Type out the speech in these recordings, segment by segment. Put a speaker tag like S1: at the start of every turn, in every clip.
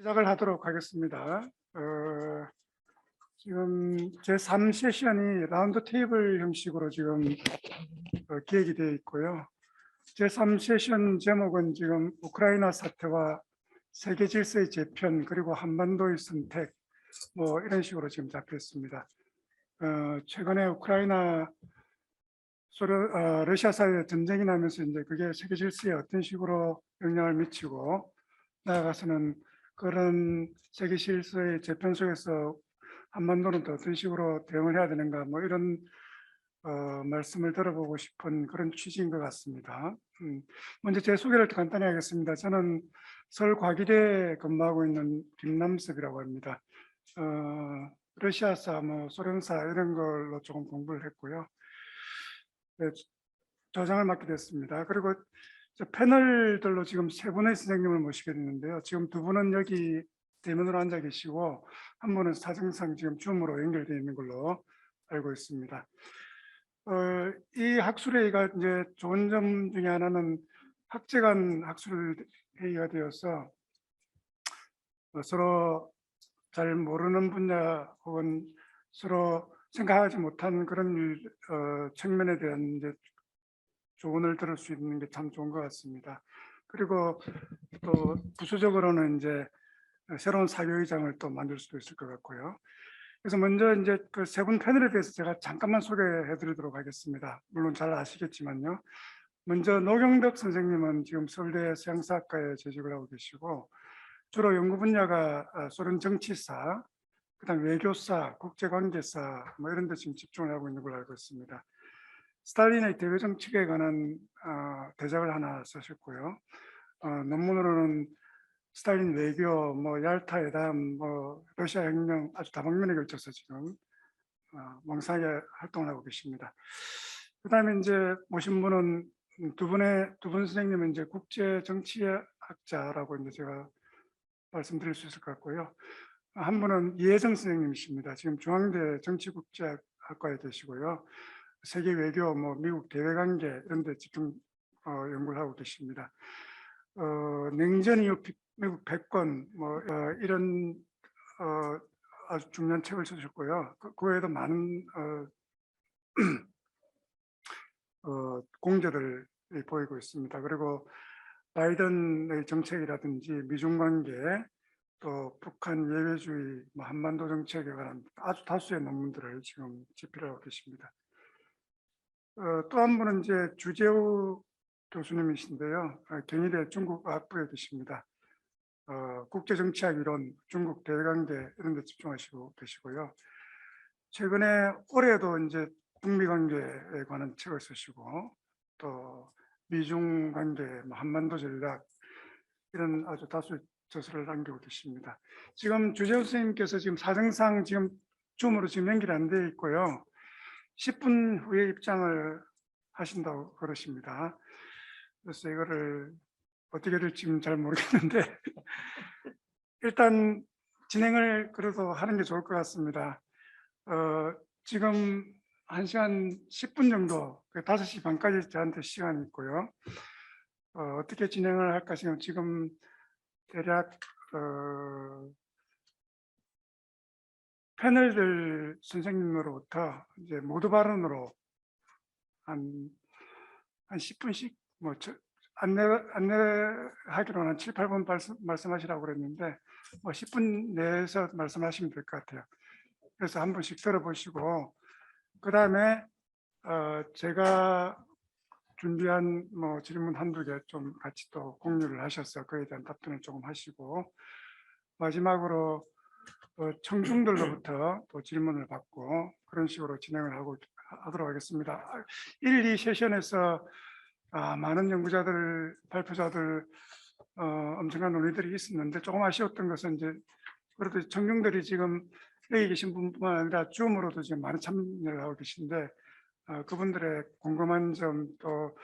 S1: 시작을 하도록 하겠습니다. 지금 제3 세션이 라운드 테이블 형식으로 지금 기획이 되어 있고요. 제3 세션 제목은 지금 우크라이나 사태와 세계 질서의 재편 그리고 한반도의 선택 뭐 이런 식으로 지금 잡혀 있습니다. 최근에 우크라이나 러시아 사이에 전쟁이 나면서 이제 그게 세계 질서에 어떤 식으로 영향을 미치고 나아가서는 그런 세계 질서의 재편 속에서 한반도는 또 어떤 식으로 대응을 해야 되는가 뭐 이런 말씀을 들어보고 싶은 그런 취지인 것 같습니다. 먼저 제 소개를 간단히 하겠습니다. 저는 서울과기대에 근무하고 있는 김남섭이라고 합니다. 러시아사, 뭐 소련사 이런 걸로 조금 공부를 했고요. 네, 조장을 맡게 됐습니다. 그리고 패널들로 지금 세 분의 선생님을 모시게 됐는데요. 지금 두 분은 여기 대면으로 앉아 계시고 한 분은 사정상 지금 줌으로 연결되어 있는 걸로 알고 있습니다. 이 학술회의가 이제 좋은 점 중에 하나는 학제간 학술회의가 되어서 서로 잘 모르는 분야 혹은 서로 생각하지 못한 그런 측면에 대한 이제 조언을 들을 수 있는 게 참 좋은 것 같습니다. 그리고 또 부수적으로는 이제 새로운 사교의장을 또 만들 수도 있을 것 같고요. 그래서 먼저 이제 그 세 분 패널에 대해서 제가 잠깐만 소개해 드리도록 하겠습니다. 물론 잘 아시겠지만요. 먼저 노경덕 선생님은 지금 서울대 서양사학과에 재직을 하고 계시고 주로 연구 분야가 소련 정치사, 그다음 외교사, 국제관계사 뭐 이런 데 지금 집중을 하고 있는 걸로 알고 있습니다. 스탈린의 대외 정책에 관한 대작을 하나 쓰셨고요. 논문으로는 스탈린 외교, 뭐 얄타 회담, 뭐 러시아 혁명 아주 다방면에 걸쳐서 지금 멍상하게 활동을 하고 계십니다. 그다음에 이제 모신 분은 두 분 선생님은 이제 국제 정치학자라고 이제 제가 말씀드릴 수 있을 것 같고요. 한 분은 이혜정 선생님이십니다. 지금 중앙대 정치국제학과에 계시고요. 세계 외교, 뭐 미국 대외관계 이런 데 집중 연구를 하고 계십니다. 냉전 이후 미국 패권 뭐 이런 아주 중요한 책을 쓰셨고요. 그 외에도 많은 공저를 보이고 있습니다. 그리고 바이든의 정책이라든지 미중 관계, 또 북한 예외주의, 뭐 한반도 정책에 관한 아주 다수의 논문들을 지금 집필하고 계십니다. 또 한 분은 이제 주재우 교수님이신데요. 경희대 중국학부에 계십니다. 국제정치학 이론, 중국 대외관계 이런 데 집중하시고 계시고요. 최근에 올해도 이제 북미 관계에 관한 책을 쓰시고 또 미중 관계, 뭐 한반도 전략 이런 아주 다수의 저서를 남기고 계십니다. 지금 주재우 선생님께서 지금 사정상 지금 줌으로 지금 연결이 안 되어 있고요. 10분 후에 입장을 하신다고 그러십니다. 그래서 이거를 어떻게 될지 잘 모르겠는데 일단 진행을 그래도 하는 게 좋을 것 같습니다. 지금 1시간 10분 정도, 5시 반까지 저한테 시간이 있고요. 어떻게 진행을 할까 지금 대략 패널들 선생님으로부터 이제 모두 발언으로 한 10분씩 뭐 안내하기로는 한 7, 8분 말씀하시라고 그랬는데 뭐 10분 내에서 말씀하시면 될 것 같아요. 그래서 한 번씩 들어보시고 그 다음에 제가 준비한 뭐 질문 한두 개 좀 같이 또 공유를 하셔서 그에 대한 답변을 조금 하시고 마지막으로 청중들로부터 또 질문을 받고 그런 식으로 진행을 하도록 하겠습니다. 1, 2 세션에서 많은 연구자들, 발표자들 엄청난 논의들이 있었는데 조금 아쉬웠던 것은 이제 그래도 청중들이 지금 여기 계신 분뿐만 아니라 줌으로도 지금 많은 참여를 하고 계신데 그분들의 궁금한 점 또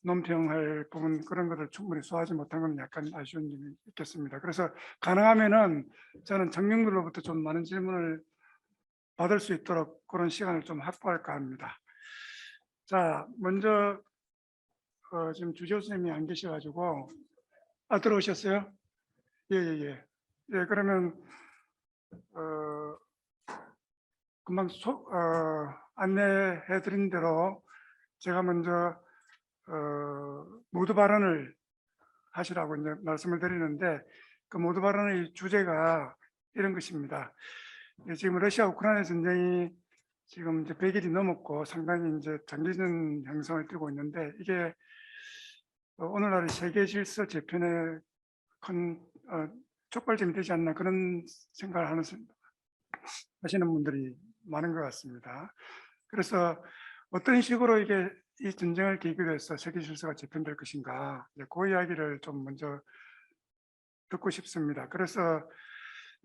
S1: 논평할 부분 그런 것을 충분히 소화하지 못한 건 약간 아쉬운 점이 있겠습니다. 그래서 가능하면은 저는 청중들로부터 좀 많은 질문을 받을 수 있도록 그런 시간을 좀 확보할까 합니다. 자, 먼저 지금 주재우 선생님이 안 계셔가지고 들어오셨어요? 예. 예, 그러면 금방 안내해드린 대로 제가 먼저 모두 발언을 하시라고 이제 말씀을 드리는데, 그 모두 발언의 주제가 이런 것입니다. 예, 지금 러시아 우크라이나 전쟁이 지금 이제 100일이 넘었고 상당히 이제 장기전 형성을 띠고 있는데, 이게 오늘날의 세계 질서 재편에 큰 촉발점이 되지 않나, 그런 생각을 하시는 분들이 많은 것 같습니다. 그래서 어떤 식으로 이게 이 전쟁을 계기로 해서 세계 질서가 재편될 것인가, 그 이야기를 좀 먼저 듣고 싶습니다. 그래서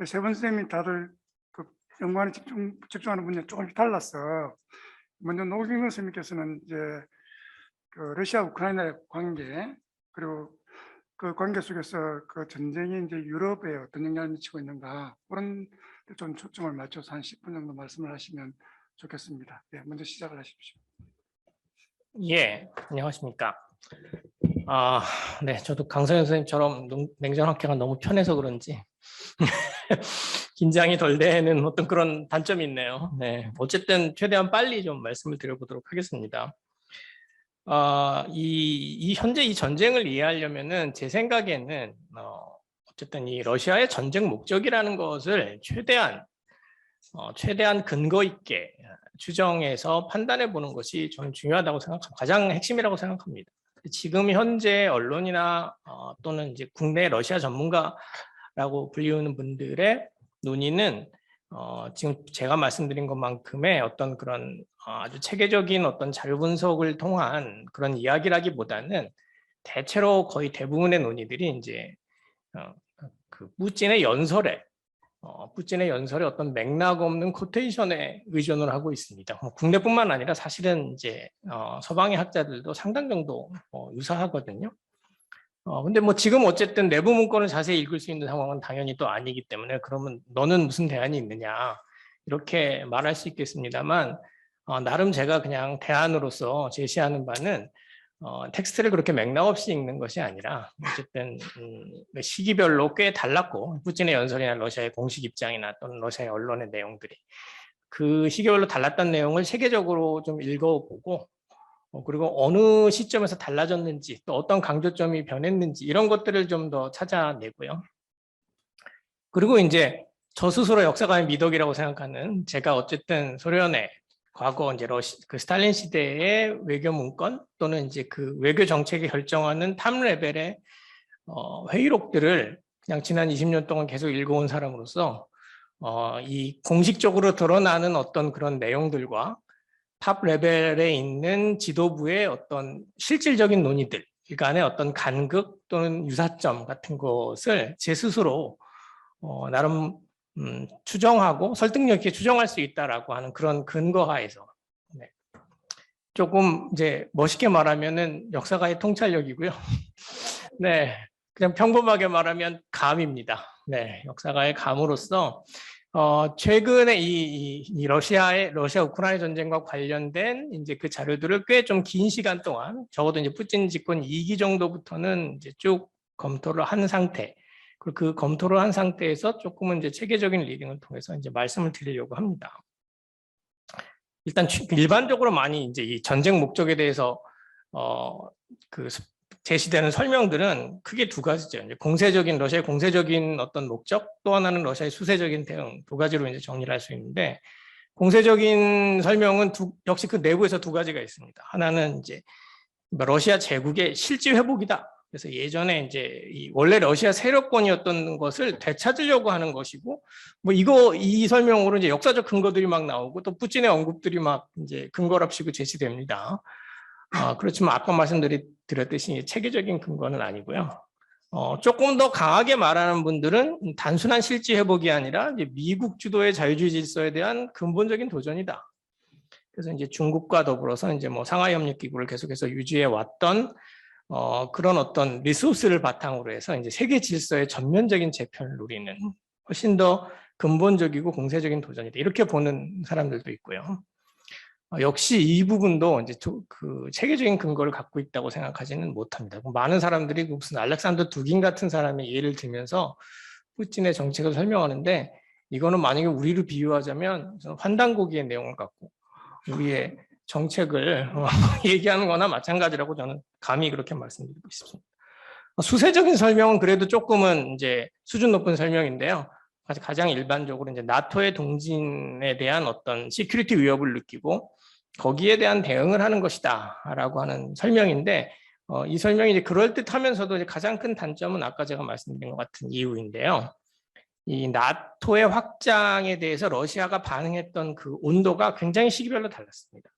S1: 세 분 선생님이 다들 그 연구하는 집중하는 분야가 조금 달라서, 먼저 노경은 선생님께서는 이제 그 러시아 우크라이나의 관계, 그리고 그 관계 속에서 그 전쟁이 이제 유럽에 어떤 영향을 미치고 있는가, 그런 데 좀 초점을 맞춰서 한 10분 정도 말씀을 하시면 좋겠습니다. 네, 먼저 시작을 하십시오.
S2: 예, 안녕하십니까. 네, 저도 강서연 선생님처럼 냉정학회가 너무 편해서 그런지 긴장이 덜 되는 어떤 그런 단점이 있네요. 네, 어쨌든 최대한 빨리 좀 말씀을 드려보도록 하겠습니다. 현재 이 전쟁을 이해하려면은 제 생각에는 어쨌든 이 러시아의 전쟁 목적이라는 것을 최대한 근거 있게 추정해서 판단해 보는 것이 저는 중요하다고 생각합니다. 가장 핵심이라고 생각합니다. 지금 현재 언론이나 또는 이제 국내 러시아 전문가라고 불리우는 분들의 논의는 지금 제가 말씀드린 것만큼의 어떤 그런 아주 체계적인 어떤 자료 분석을 통한 그런 이야기라기보다는 대체로 거의 대부분의 논의들이 이제 그 푸틴의 연설에 어떤 맥락 없는 코테이션에 의존을 하고 있습니다. 국내뿐만 아니라 사실은 이제 서방의 학자들도 상당 정도 유사하거든요. 근데 뭐 지금 어쨌든 내부 문건을 자세히 읽을 수 있는 상황은 당연히 또 아니기 때문에, 그러면 너는 무슨 대안이 있느냐 이렇게 말할 수 있겠습니다만, 나름 제가 그냥 대안으로서 제시하는 바는 텍스트를 그렇게 맥락 없이 읽는 것이 아니라 어쨌든 시기별로 꽤 달랐고, 푸틴의 연설이나 러시아의 공식 입장이나 또는 러시아의 언론의 내용들이 그 시기별로 달랐던 내용을 세계적으로 좀 읽어보고, 그리고 어느 시점에서 달라졌는지, 또 어떤 강조점이 변했는지, 이런 것들을 좀 더 찾아내고요. 그리고 이제 저 스스로 역사가의 미덕이라고 생각하는, 제가 어쨌든 소련의 과거 이제 그 스탈린 시대의 외교 문건 또는 이제 그 외교 정책을 결정하는 탑 레벨의 회의록들을 그냥 지난 20년 동안 계속 읽어온 사람으로서 이 공식적으로 드러나는 어떤 그런 내용들과 탑 레벨에 있는 지도부의 어떤 실질적인 논의들 간의 어떤 간극 또는 유사점 같은 것을 제 스스로 나름 추정하고 설득력 있게 추정할 수 있다라고 하는 그런 근거하에서, 네, 조금 이제 멋있게 말하면은 역사가의 통찰력이고요. 네, 그냥 평범하게 말하면 감입니다. 네, 역사가의 감으로서 최근에 이 러시아 우크라이나 전쟁과 관련된 이제 그 자료들을 꽤 좀 긴 시간 동안, 적어도 이제 푸틴 집권 2기 정도부터는 이제 쭉 검토를 한 상태. 그 검토를 한 상태에서 조금은 이제 체계적인 리딩을 통해서 이제 말씀을 드리려고 합니다. 일단 일반적으로 많이 이제 이 전쟁 목적에 대해서 그 제시되는 설명들은 크게 두 가지죠. 이제 러시아의 공세적인 어떤 목적, 또 하나는 러시아의 수세적인 대응, 두 가지로 이제 정리를 할 수 있는데, 공세적인 설명은 역시 그 내부에서 두 가지가 있습니다. 하나는 이제 러시아 제국의 실질 회복이다. 그래서 예전에 이제 원래 러시아 세력권이었던 것을 되찾으려고 하는 것이고, 뭐 이 설명으로 이제 역사적 근거들이 막 나오고, 또 푸틴의 언급들이 막 이제 근거랍시고 제시됩니다. 그렇지만 아까 말씀드렸듯이 체계적인 근거는 아니고요. 조금 더 강하게 말하는 분들은 단순한 실질 회복이 아니라 이제 미국 주도의 자유주의 질서에 대한 근본적인 도전이다. 그래서 이제 중국과 더불어서 이제 뭐 상하이 협력 기구를 계속해서 유지해 왔던 그런 어떤 리소스를 바탕으로 해서 이제 세계 질서의 전면적인 재편을 노리는 훨씬 더 근본적이고 공세적인 도전이다. 이렇게 보는 사람들도 있고요. 역시 이 부분도 이제 그 체계적인 근거를 갖고 있다고 생각하지는 못합니다. 많은 사람들이 무슨 알렉산더 두긴 같은 사람의 예를 들면서 푸틴의 정책을 설명하는데 이거는 만약에 우리로 비유하자면 환단고기의 내용을 갖고 우리의 정책을 얘기하는 거나 마찬가지라고 저는 감히 그렇게 말씀드리고 싶습니다. 수세적인 설명은 그래도 조금은 이제 수준 높은 설명인데요. 가장 일반적으로 이제 나토의 동진에 대한 어떤 시큐리티 위협을 느끼고 거기에 대한 대응을 하는 것이다라고 하는 설명인데 이 설명이 이제 그럴듯하면서도 이제 가장 큰 단점은 아까 제가 말씀드린 것 같은 이유인데요. 이 나토의 확장에 대해서 러시아가 반응했던 그 온도가 굉장히 시기별로 달랐습니다.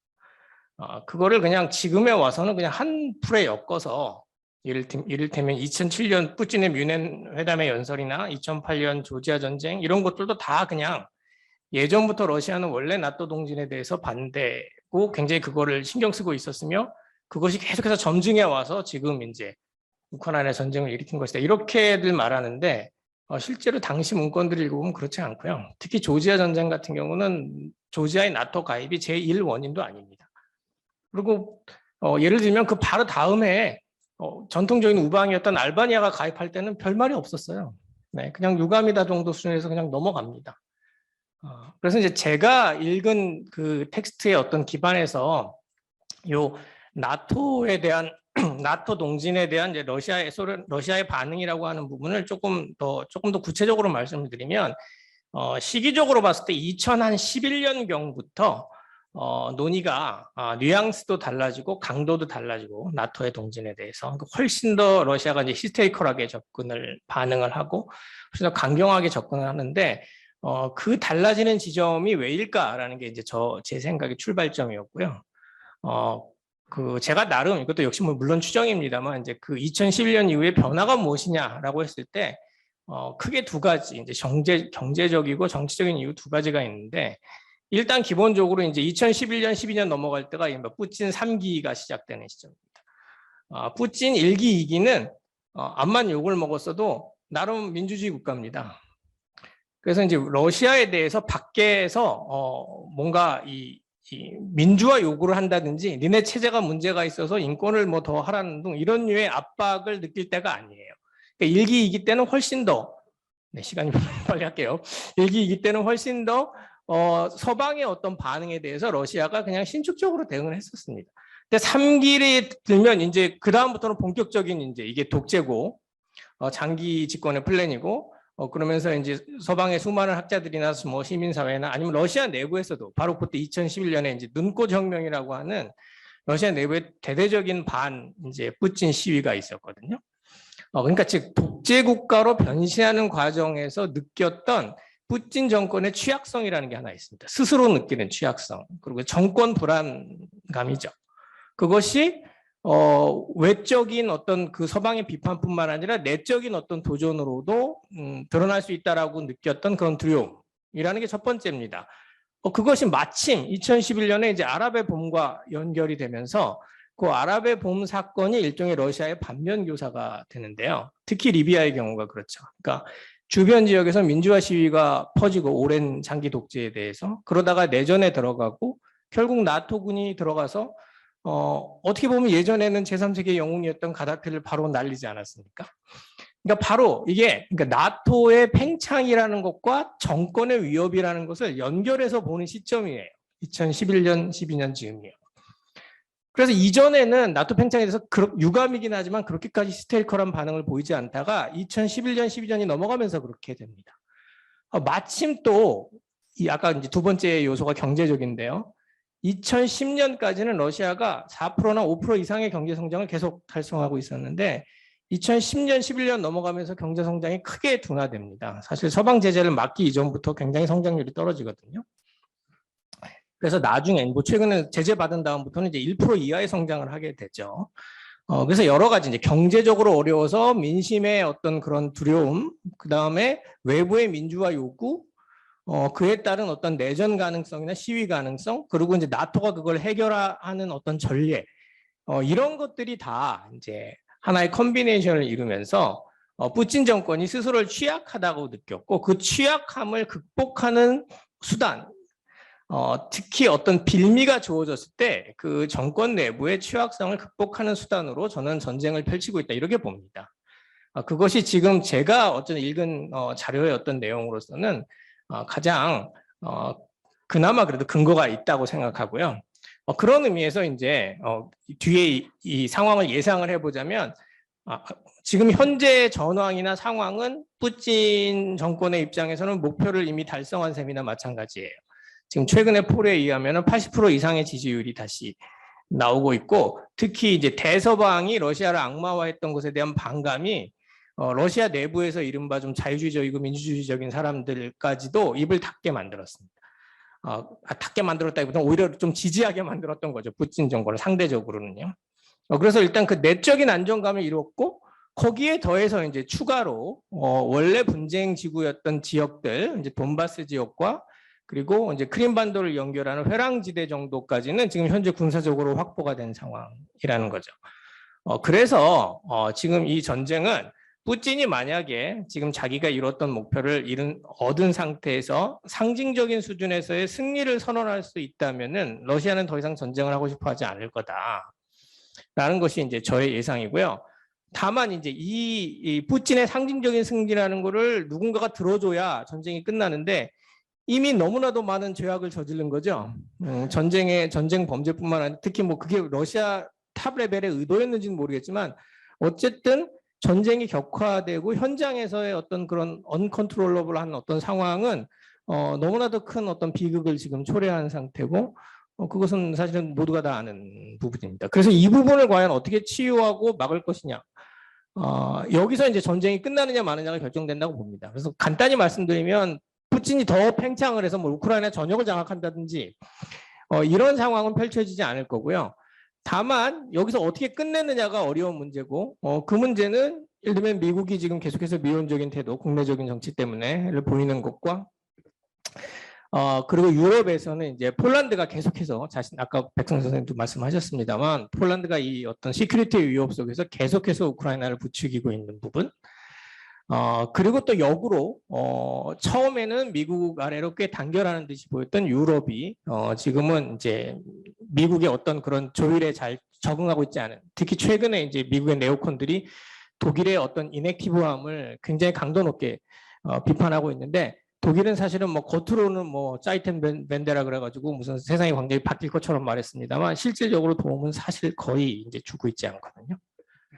S2: 그거를 그냥 지금에 와서는 그냥 한 풀에 엮어서 이를테면 2007년 푸틴의 뮌헨 회담의 연설이나 2008년 조지아 전쟁 이런 것들도 다 그냥 예전부터 러시아는 원래 나토 동진에 대해서 반대고 굉장히 그거를 신경 쓰고 있었으며 그것이 계속해서 점증해 와서 지금 이제 우크라이나 전쟁을 일으킨 것이다. 이렇게들 말하는데 실제로 당시 문건들을 읽어보면 그렇지 않고요. 특히 조지아 전쟁 같은 경우는 조지아의 나토 가입이 제1 원인도 아닙니다. 그리고 예를 들면 그 바로 다음에 전통적인 우방이었던 알바니아가 가입할 때는 별말이 없었어요. 네, 그냥 유감이다 정도 수준에서 그냥 넘어갑니다. 그래서 이제 제가 읽은 그 텍스트의 어떤 기반에서 요 나토에 대한 나토 동진에 대한 이제 러시아의 반응이라고 하는 부분을 조금 더 구체적으로 말씀을 드리면 시기적으로 봤을 때 2011년경부터 논의가 뉘앙스도 달라지고 강도도 달라지고 나토의 동진에 대해서 훨씬 더 러시아가 이제 히스테리컬하게 반응을 하고 훨씬 더 강경하게 접근을 하는데 그 달라지는 지점이 왜일까라는 게 이제 제 생각의 출발점이었고요. 제가 나름 이것도 역시 물론 추정입니다만 이제 그 2011년 이후에 변화가 무엇이냐라고 했을 때 크게 두 가지 이제 경제적이고 정치적인 이유 두 가지가 있는데 일단 기본적으로 이제 2011년 12년 넘어갈 때가 푸틴 3기가 시작되는 시점입니다. 푸틴 1기 2기는 암만 욕을 먹었어도 나름 민주주의 국가입니다. 그래서 이제 러시아에 대해서 밖에서 뭔가 이 민주화 요구를 한다든지 니네 체제가 문제가 있어서 인권을 뭐 더 하라는 등 이런 류의 압박을 느낄 때가 아니에요. 그러니까 1기 2기 때는 훨씬 더 시간이 빨리 할게요. 1기 2기 때는 훨씬 더 서방의 어떤 반응에 대해서 러시아가 그냥 신축적으로 대응을 했었습니다. 근데 3기를 들면 이제 그 다음부터는 본격적인 이제 이게 독재고 장기 집권의 플랜이고 그러면서 이제 서방의 수많은 학자들이나 뭐 시민사회나 아니면 러시아 내부에서도 바로 그때 2011년에 이제 눈꽃 혁명이라고 하는 러시아 내부의 대대적인 이제 푸틴 시위가 있었거든요. 그러니까 즉 독재 국가로 변신하는 과정에서 느꼈던 푸틴 정권의 취약성이라는 게 하나 있습니다. 스스로 느끼는 취약성 그리고 정권 불안감이죠. 그것이 외적인 어떤 그 서방의 비판뿐만 아니라 내적인 어떤 도전으로도 드러날 수 있다라고 느꼈던 그런 두려움이라는 게 첫 번째입니다. 그것이 마침 2011년에 이제 아랍의 봄과 연결이 되면서 그 아랍의 봄 사건이 일종의 러시아의 반면 교사가 되는데요. 특히 리비아의 경우가 그렇죠. 그러니까 주변 지역에서 민주화 시위가 퍼지고 오랜 장기 독재에 대해서 그러다가 내전에 들어가고 결국 나토군이 들어가서 어떻게 보면 예전에는 제3세계 영웅이었던 가다피를 바로 날리지 않았습니까? 그러니까 바로 이게 나토의 팽창이라는 것과 정권의 위협이라는 것을 연결해서 보는 시점이에요. 2011년, 12년 즈음이에요. 그래서 이전에는 나토 팽창에 대해서 유감이긴 하지만 그렇게까지 히스테리컬한 반응을 보이지 않다가 2011년, 12년이 넘어가면서 그렇게 됩니다. 마침 또 아까 이제 두 번째 요소가 경제적인데요. 2010년까지는 러시아가 4%나 5% 이상의 경제 성장을 계속 달성하고 있었는데 2010년, 11년 넘어가면서 경제 성장이 크게 둔화됩니다. 사실 서방 제재를 막기 이전부터 굉장히 성장률이 떨어지거든요. 그래서 나중에 뭐 최근에 제재 받은 다음부터는 이제 1% 이하의 성장을 하게 되죠. 그래서 여러 가지 이제 경제적으로 어려워서 민심의 어떤 그런 두려움, 그 다음에 외부의 민주화 요구, 그에 따른 어떤 내전 가능성이나 시위 가능성, 그리고 이제 나토가 그걸 해결하는 어떤 전례, 이런 것들이 다 이제 하나의 컨비네이션을 이루면서 푸틴 정권이 스스로를 취약하다고 느꼈고 그 취약함을 극복하는 수단, 특히 어떤 빌미가 주어졌을 때 그 정권 내부의 취약성을 극복하는 수단으로 저는 전쟁을 펼치고 있다 이렇게 봅니다. 그것이 지금 제가 어떤 읽은 자료의 어떤 내용으로서는 가장 그나마 그래도 근거가 있다고 생각하고요. 그런 의미에서 이제 뒤에 이 상황을 예상을 해보자면 지금 현재 전황이나 상황은 푸틴 정권의 입장에서는 목표를 이미 달성한 셈이나 마찬가지예요. 지금 최근의 폴에 의하면 80% 이상의 지지율이 다시 나오고 있고, 특히 이제 대서방이 러시아를 악마화했던 것에 대한 반감이 러시아 내부에서 이른바 좀 자유주의적이고 민주주의적인 사람들까지도 입을 닫게 만들었습니다. 닫게 만들었다기보다는 오히려 좀 지지하게 만들었던 거죠. 푸틴 정권을 상대적으로는요. 그래서 일단 그 내적인 안정감을 이뤘고, 거기에 더해서 이제 추가로 원래 분쟁 지구였던 지역들, 이제 돈바스 지역과 그리고 이제 크림반도를 연결하는 회랑지대 정도까지는 지금 현재 군사적으로 확보가 된 상황이라는 거죠. 그래서 지금 이 전쟁은 푸틴이 만약에 지금 자기가 이뤘던 목표를 얻은 상태에서 상징적인 수준에서의 승리를 선언할 수 있다면은 러시아는 더 이상 전쟁을 하고 싶어 하지 않을 거다라는 것이 이제 저의 예상이고요. 다만 이제 이 푸틴의 상징적인 승리라는 거를 누군가가 들어줘야 전쟁이 끝나는데 이미 너무나도 많은 죄악을 저지른 거죠. 전쟁 범죄뿐만 아니라 특히 뭐 그게 러시아 탑 레벨의 의도였는지는 모르겠지만 어쨌든 전쟁이 격화되고 현장에서의 어떤 그런 언컨트롤러블한 어떤 상황은 너무나도 큰 어떤 비극을 지금 초래한 상태고 그것은 사실은 모두가 다 아는 부분입니다. 그래서 이 부분을 과연 어떻게 치유하고 막을 것이냐. 여기서 이제 전쟁이 끝나느냐 마느냐가 결정된다고 봅니다. 그래서 간단히 말씀드리면 푸틴이 더 팽창을 해서 뭐 우크라이나 전역을 장악한다든지 이런 상황은 펼쳐지지 않을 거고요. 다만 여기서 어떻게 끝내느냐가 어려운 문제고 그 문제는 예를 들면 미국이 지금 계속해서 미온적인 태도, 국내적인 정치 때문에를 보이는 것과 그리고 유럽에서는 이제 폴란드가 계속해서 아까 백성 선생님도 말씀하셨습니다만 폴란드가 이 어떤 시큐리티 위협 속에서 계속해서 우크라이나를 부추기고 있는 부분 그리고 또 역으로 처음에는 미국 아래로 꽤 단결하는 듯이 보였던 유럽이 지금은 이제 미국의 어떤 그런 조율에 잘 적응하고 있지 않은 특히 최근에 이제 미국의 네오콘들이 독일의 어떤 이넥티브함을 굉장히 강도 높게 비판하고 있는데 독일은 사실은 뭐 겉으로는 뭐 짜이텐 벤데라 그래가지고 무슨 세상의 광경이 바뀔 것처럼 말했습니다만 실질적으로 도움은 사실 거의 이제 주고 있지 않거든요.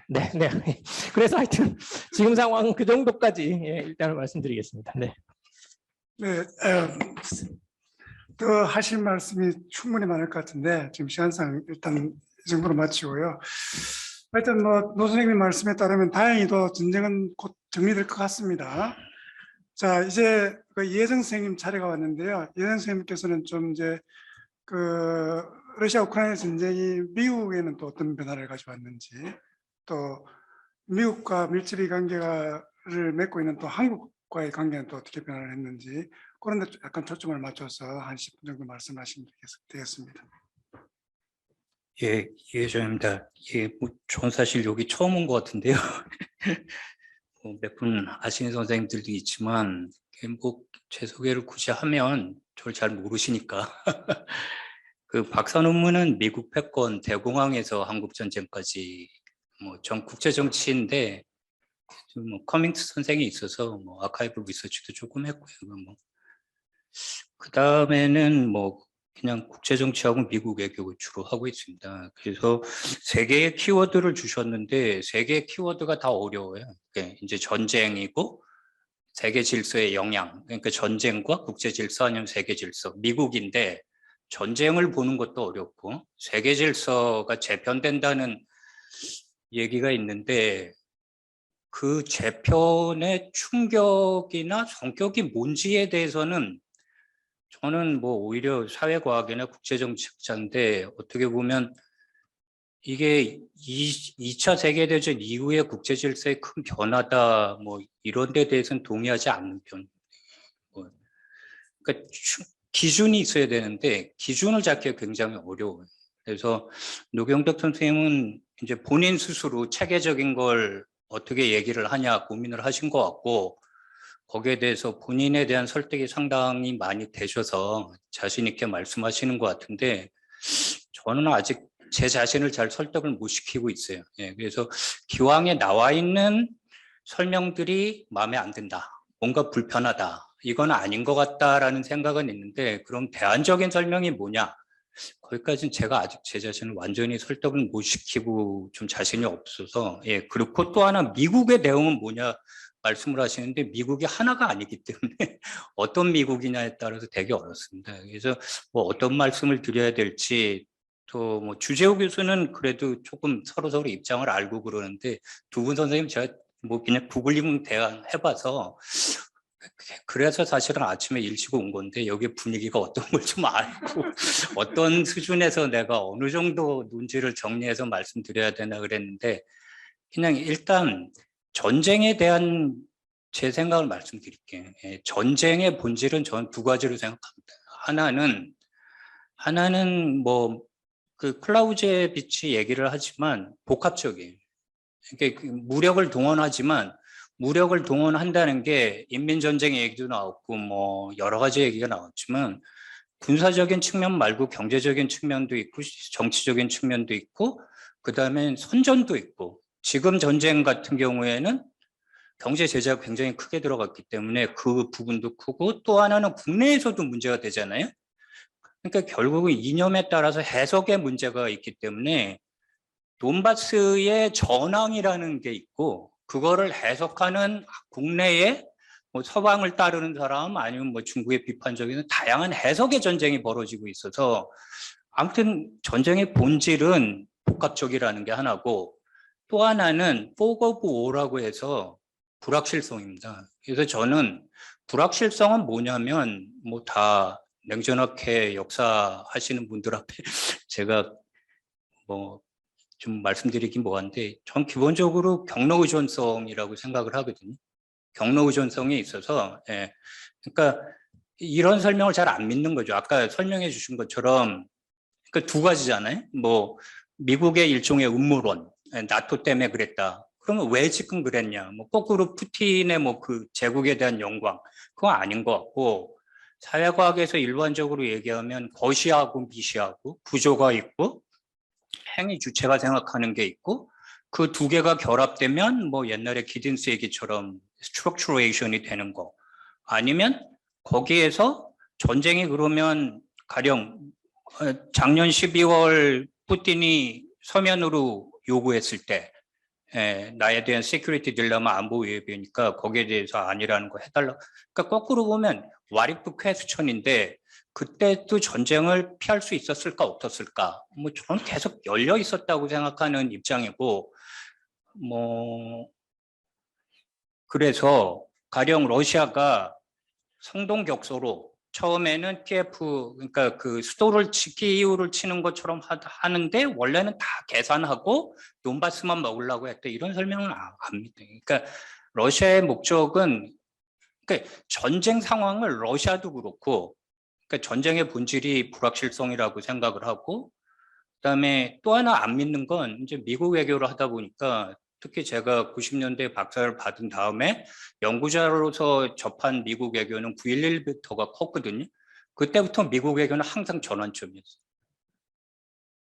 S2: 네. 그래서 하여튼 지금 상황은 그 정도까지 일단은 말씀드리겠습니다. 네.
S1: 네, 더 하실 말씀이 충분히 많을 것 같은데 지금 시간상 일단 이 정도로 마치고요. 하여튼 뭐 노 선생님 말씀에 따르면 다행히도 전쟁은 곧 정리될 것 같습니다. 자, 이제 그 이혜정 선생님 차례가 왔는데요. 이혜정 선생님께서는 좀 이제 그 러시아 우크라이나 전쟁이 미국에는 또 어떤 변화를 가져왔는지, 또 미국과 밀접히 관계를 맺고 있는 또 한국과의 관계는 또 어떻게 변화를 했는지 그런 데 약간 초점을 맞춰서 한 10분 정도 말씀하시면 되겠습니다.
S3: 예, 이혜정입니다. 예, 전 사실 여기 처음 온 것 같은데요. 몇 분 아시는 선생님들도 있지만 제 소개를 굳이 하면 저를 잘 모르시니까 그 박사 논문은 미국 패권 대공황에서 한국 전쟁까지 뭐 전 국제 정치인데 뭐 커밍스 선생이 있어서 뭐 아카이브 리서치도 조금 했고요. 뭐 그 다음에는 뭐 그냥 국제 정치하고 미국 외교를 주로 하고 있습니다. 그래서 세 개의 키워드를 주셨는데 세 개의 키워드가 다 어려워요. 그러니까 이제 전쟁이고 세계 질서의 영향, 그러니까 전쟁과 국제 질서 아니면 세계 질서, 미국인데 전쟁을 보는 것도 어렵고 세계 질서가 재편된다는 얘기가 있는데 그 재편의 충격이나 성격이 뭔지에 대해서는 저는 뭐 오히려 사회과학이나 국제정치학자인데 어떻게 보면 이게 2차 세계대전 이후의 국제질서의 큰 변화다 뭐 이런 데 대해서는 동의하지 않는 편. 그러니까 기준이 있어야 되는데 기준을 잡기가 굉장히 어려워요. 그래서 노경덕 선생님은 이제 본인 스스로 체계적인 걸 어떻게 얘기를 하냐 고민을 하신 것 같고 거기에 대해서 본인에 대한 설득이 상당히 많이 되셔서 자신 있게 말씀하시는 것 같은데 저는 아직 제 자신을 잘 설득을 못 시키고 있어요. 예, 그래서 기왕에 나와 있는 설명들이 마음에 안 든다. 뭔가 불편하다. 이건 아닌 것 같다라는 생각은 있는데 그럼 대안적인 설명이 뭐냐? 거기까지는 제가 아직 제 자신을 완전히 설득을 못 시키고 좀 자신이 없어서 예 그렇고 또 하나 미국의 대응은 뭐냐 말씀을 하시는데 미국이 하나가 아니기 때문에 어떤 미국이냐에 따라서 되게 어렵습니다. 그래서 뭐 어떤 말씀을 드려야 될지 또 뭐 주재호 교수는 그래도 조금 서로 입장을 알고 그러는데 두 분 선생님 제가 뭐 그냥 구글링 대화 해봐서 그래서 사실은 아침에 일찍 온 건데 여기 분위기가 어떤 걸 좀 알고 어떤 수준에서 내가 어느 정도 논지를 정리해서 말씀드려야 되나 그랬는데 그냥 일단 전쟁에 대한 제 생각을 말씀드릴게요. 예, 전쟁의 본질은 저는 두 가지로 생각합니다. 하나는 뭐 그 클라우제비치 얘기를 하지만 복합적이에요. 그러니까 그 무력을 동원하지만 무력을 동원한다는 게 인민전쟁 얘기도 나왔고 뭐 여러 가지 얘기가 나왔지만 군사적인 측면 말고 경제적인 측면도 있고 정치적인 측면도 있고 그다음에 선전도 있고 지금 전쟁 같은 경우에는 경제 제재가 굉장히 크게 들어갔기 때문에 그 부분도 크고 또 하나는 국내에서도 문제가 되잖아요. 그러니까 결국은 이념에 따라서 해석의 문제가 있기 때문에 돈바스의 전황이라는 게 있고 그거를 해석하는 국내에 뭐 서방을 따르는 사람 아니면 뭐 중국의 비판적인 다양한 해석의 전쟁이 벌어지고 있어서 아무튼 전쟁의 본질은 복합적이라는 게 하나고 또 하나는 fog of war라고 해서 불확실성입니다. 그래서 저는 불확실성은 뭐냐면 뭐 다 냉전학회 역사하시는 분들 앞에 제가 뭐 좀 말씀드리긴 뭐한데 전 기본적으로 경로 의존성이라고 생각을 하거든요. 경로 의존성이 있어서 예. 그러니까 이런 설명을 잘 안 믿는 거죠. 아까 설명해 주신 것처럼 그러니까 두 가지잖아요. 뭐 미국의 일종의 음모론, 나토 때문에 그랬다. 그러면 왜 지금 그랬냐? 뭐 거꾸로 푸틴의 뭐 그 제국에 대한 영광 그건 아닌 것 같고 사회과학에서 일반적으로 얘기하면 거시하고 미시하고 구조가 있고 행위 주체가 생각하는 게 있고 그 두 개가 결합되면 뭐 옛날에 기딘스 얘기처럼 스트럭처레이션이 되는 거 아니면 거기에서 전쟁이 그러면 가령 작년 12월 푸틴이 서면으로 요구했을 때 나에 대한 시큐리티 딜레마 안보 위협이니까 거기에 대해서 아니라는 거 해달라. 그러니까 거꾸로 보면 와리프 퀘스천인데 그때도 전쟁을 피할 수 있었을까 없었을까? 뭐 저는 계속 열려 있었다고 생각하는 입장이고 뭐 그래서 가령 러시아가 성동격소로 처음에는 키예프 그러니까 그 수도를 키이우를 치는 것처럼 하는데 원래는 다 계산하고 돈바스만 먹으려고 했다 이런 설명은 안 믿어요. 그러니까 러시아의 목적은 그러니까 전쟁 상황을 러시아도 그렇고 그러니까 전쟁의 본질이 불확실성이라고 생각을 하고 그다음에 또 하나 안 믿는 건 이제 미국 외교를 하다 보니까 특히 제가 90년대 박사를 받은 다음에 연구자로서 접한 미국 외교는 9.11부터가 컸거든요. 그때부터 미국 외교는 항상 전환점이었어요.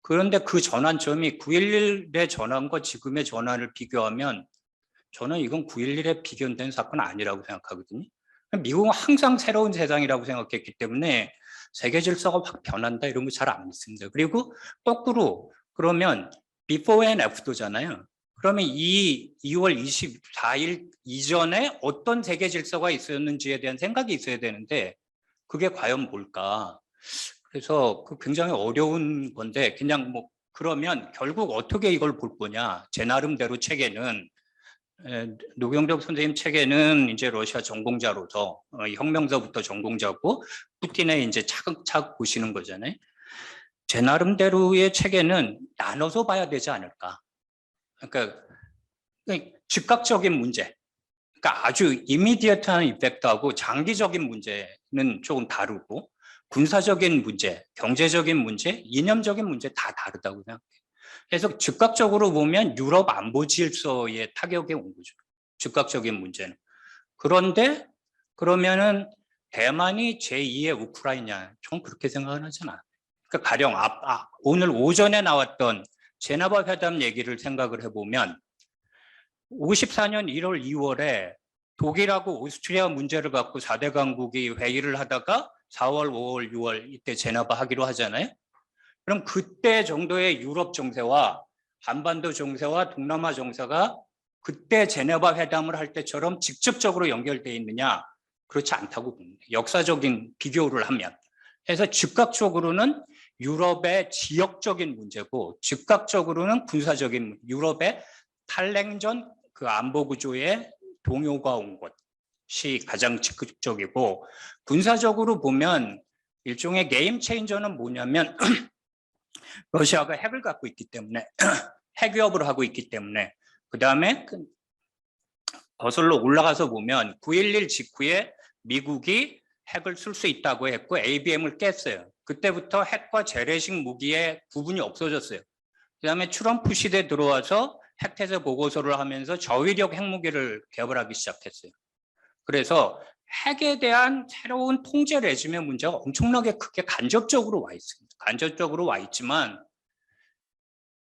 S3: 그런데 그 전환점이 9.11의 전환과 지금의 전환을 비교하면 저는 이건 9.11에 비견된 사건은 아니라고 생각하거든요. 미국은 항상 새로운 세상이라고 생각했기 때문에 세계 질서가 확 변한다 이런 거 잘 안 믿습니다. 그리고 거꾸로 그러면 before and after잖아요. 그러면 이 2월 24일 이전에 어떤 세계 질서가 있었는지에 대한 생각이 있어야 되는데 그게 과연 뭘까? 그래서 그 굉장히 어려운 건데 그냥 뭐 그러면 결국 어떻게 이걸 볼 거냐? 제 나름대로 책에는 노경덕 선생님 책에는 이제 러시아 전공자로서 혁명서부터 전공자고 푸틴의 이제 차근차근 보시는 거잖아요. 제 나름대로의 책에는 나눠서 봐야 되지 않을까. 그러니까 즉각적인 문제, 그러니까 아주 이미디어트한 이펙트하고 장기적인 문제는 조금 다르고 군사적인 문제, 경제적인 문제, 이념적인 문제 다 다르다고 생각해요. 그래서 즉각적으로 보면 유럽 안보 질서에 타격이 온 거죠. 즉각적인 문제는. 그런데 그러면은 대만이 제2의 우크라이나, 전 그렇게 생각은 하지 않아요. 그러니까 가령 오늘 오전에 나왔던 제네바 회담 얘기를 생각을 해보면 54년 1월 2월에 독일하고 오스트리아 문제를 갖고 4대 강국이 회의를 하다가 4월, 5월, 6월 이때 제네바 하기로 하잖아요. 그럼 그때 정도의 유럽 정세와 한반도 정세와 동남아 정세가 그때 제네바 회담을 할 때처럼 직접적으로 연결되어 있느냐? 그렇지 않다고 봅니다. 역사적인 비교를 하면. 그래서 즉각적으로는 유럽의 지역적인 문제고 즉각적으로는 군사적인 유럽의 탈냉전 그 안보 구조의 동요가 온 것이 가장 직접적이고 군사적으로 보면 일종의 게임 체인저는 뭐냐면 러시아가 핵을 갖고 있기 때문에 핵 위협을 하고 있기 때문에 그 다음에 거슬러 올라가서 보면 9.11 직후에 미국이 핵을 쓸 수 있다고 했고 ABM을 깼어요. 그때부터 핵과 재래식 무기의 구분이 없어졌어요. 그 다음에 트럼프 시대 들어와서 핵태세 보고서를 하면서 저위력 핵무기를 개발하기 시작했어요. 그래서 핵에 대한 새로운 통제 레짐의 문제가 엄청나게 크게 간접적으로 와 있습니다. 간접적으로 와 있지만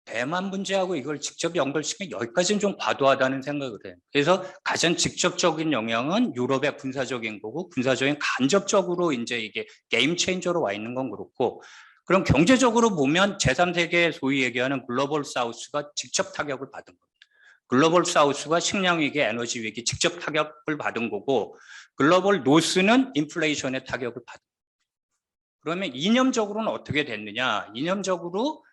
S3: 대만 문제하고 이걸 직접 연결시키면 여기까지는 좀 과도하다는 생각을 해요. 그래서 가장 직접적인 영향은 유럽의 군사적인 거고 군사적인 간접적으로 이제 이게 게임 체인저로 와 있는 건 그렇고 그럼 경제적으로 보면 제3세계 소위 얘기하는 글로벌 사우스가 직접 타격을 받은 겁니다. 글로벌 사우스가 식량 위기, 에너지 위기 직접 타격을 받은 거고 글로벌 노스는 인플레이션의 타격을 받은 거예요. 그러면 이념적으로는 어떻게 됐느냐? 이념적으로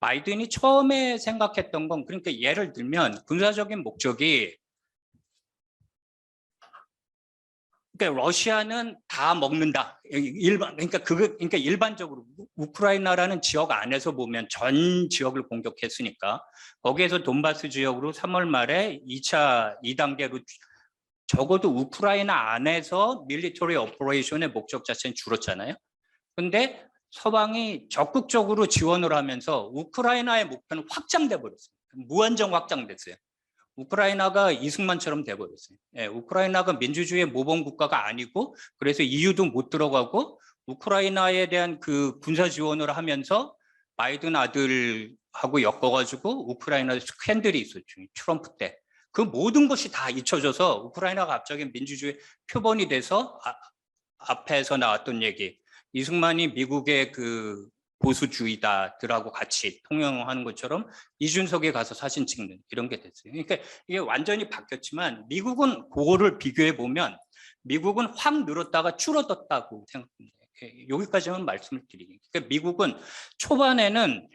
S3: 바이든이 처음에 생각했던 건 그러니까 예를 들면 군사적인 목적이 그러니까 러시아는 다 먹는다. 그러니까 일반적으로 우크라이나라는 지역 안에서 보면 전 지역을 공격했으니까 거기에서 돈바스 지역으로 3월 말에 2단계로 적어도 우크라이나 안에서 밀리터리 오퍼레이션의 목적 자체는 줄었잖아요. 근데 서방이 적극적으로 지원을 하면서 우크라이나의 목표는 확장돼 버렸어요. 무한정 확장됐어요. 우크라이나가 이승만처럼 돼버렸어요. 예, 우크라이나가 민주주의 모범 국가가 아니고 그래서 EU도 못 들어가고 우크라이나에 대한 그 군사 지원을 하면서 바이든 아들하고 엮어가지고 우크라이나에 스캔들이 있었죠. 트럼프 때. 그 모든 것이 다 잊혀져서 우크라이나가 갑자기 민주주의 표본이 돼서 앞에서 나왔던 얘기. 이승만이 미국의 그 보수주의자들하고 같이 통용하는 것처럼 이준석에 가서 사진 찍는 이런 게 됐어요. 그러니까 이게 완전히 바뀌었지만 미국은 그거를 비교해 보면 미국은 확 늘었다가 줄어들었다고 생각합니다. 여기까지만 말씀을 드리겠습니다. 그러니까 미국은 초반에는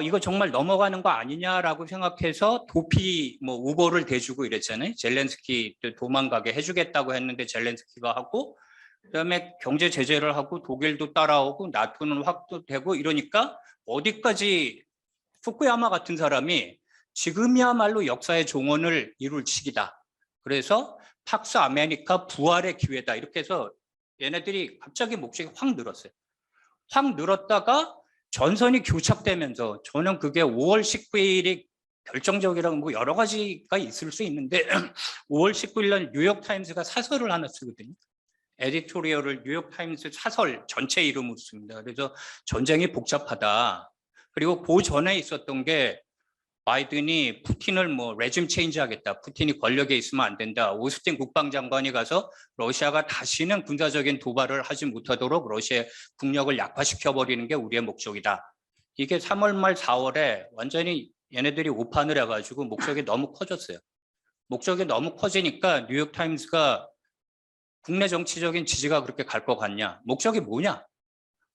S3: 이거 정말 넘어가는 거 아니냐라고 생각해서 도피 우거를 대주고 이랬잖아요. 젤렌스키 도망가게 해주겠다고 했는데 젤렌스키가 하고 그다음에 경제 제재를 하고 독일도 따라오고 나토는 확대되고 이러니까 어디까지 후쿠야마 같은 사람이 지금이야말로 역사의 종언을 이룰 시기다. 그래서 팍스 아메리카 부활의 기회다. 이렇게 해서 얘네들이 갑자기 목적이 확 늘었어요. 확 늘었다가 전선이 교착되면서 저는 그게 5월 19일이 결정적이라고 여러 가지가 있을 수 있는데 5월 19일 날 뉴욕타임스가 사설을 하나 쓰거든요. 에디토리얼을 뉴욕타임스 사설 전체 이름으로 씁니다. 그래서 전쟁이 복잡하다. 그리고 그 전에 있었던 게 바이든이 푸틴을 레짐 체인지 하겠다. 푸틴이 권력에 있으면 안 된다. 오스틴 국방장관이 가서 러시아가 다시는 군사적인 도발을 하지 못하도록 러시아의 국력을 약화시켜버리는 게 우리의 목적이다. 이게 3월 말 4월에 완전히 얘네들이 오판을 해가지고 목적이 너무 커졌어요. 목적이 너무 커지니까 뉴욕타임스가 국내 정치적인 지지가 그렇게 갈 것 같냐? 목적이 뭐냐?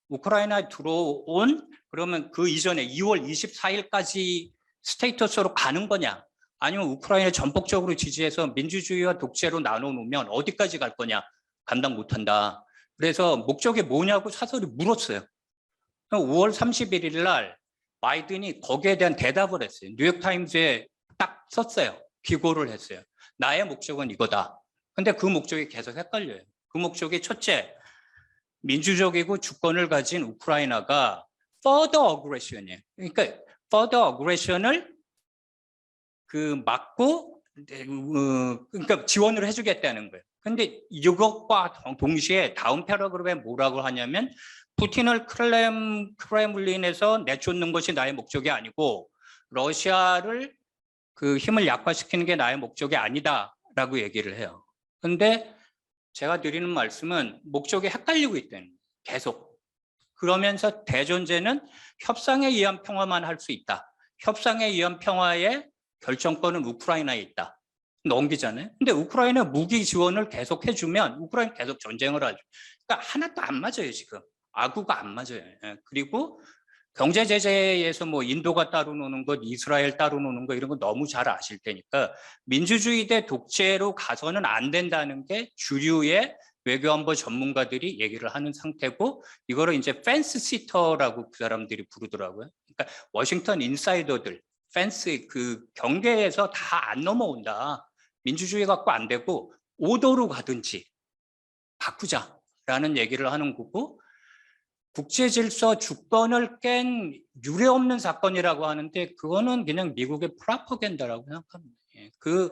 S3: 우크라이나에 들어온 그러면 그 이전에 2월 24일까지 스테이터스로 가는 거냐? 아니면 우크라이나 전폭적으로 지지해서 민주주의와 독재로 나눠놓으면 어디까지 갈 거냐? 감당 못한다. 그래서 목적이 뭐냐고 사설이 물었어요. 5월 31일 날 바이든이 거기에 대한 대답을 했어요. 뉴욕타임스에 딱 썼어요. 기고를 했어요. 나의 목적은 이거다. 근데 그 목적이 계속 헷갈려요. 그 목적이 첫째, 민주적이고 주권을 가진 우크라이나가 further aggression이에요. 그러니까 further aggression을 막고 그러니까 지원을 해주겠다는 거예요. 근데 이것과 동시에 다음 패러그램에 뭐라고 하냐면 푸틴을 크렘린에서 내쫓는 것이 나의 목적이 아니고 러시아를 그 힘을 약화시키는 게 나의 목적이 아니다라고 얘기를 해요. 근데 제가 드리는 말씀은 목적이 헷갈리고 있다는 거예요. 계속. 그러면서 대전제는 협상에 의한 평화만 할 수 있다. 협상에 의한 평화의 결정권은 우크라이나에 있다. 넘기잖아요. 근데 우크라이나 무기 지원을 계속 해주면 우크라이나 계속 전쟁을 하죠. 그러니까 하나도 안 맞아요, 지금. 아구가 안 맞아요. 예. 그리고 경제 제재에서 뭐 인도가 따로 노는 것, 이스라엘 따로 노는 것 이런 거 너무 잘 아실 테니까 민주주의 대 독재로 가서는 안 된다는 게 주류의 외교안보 전문가들이 얘기를 하는 상태고 이거를 이제 펜스 시터라고 그 사람들이 부르더라고요. 그러니까 워싱턴 인사이더들, 펜스 그 경계에서 다 안 넘어온다. 민주주의 갖고 안 되고 오도로 가든지 바꾸자라는 얘기를 하는 거고 국제 질서 주권을 깬 유례 없는 사건이라고 하는데 그거는 그냥 미국의 프로파간다라고 생각합니다. 예, 그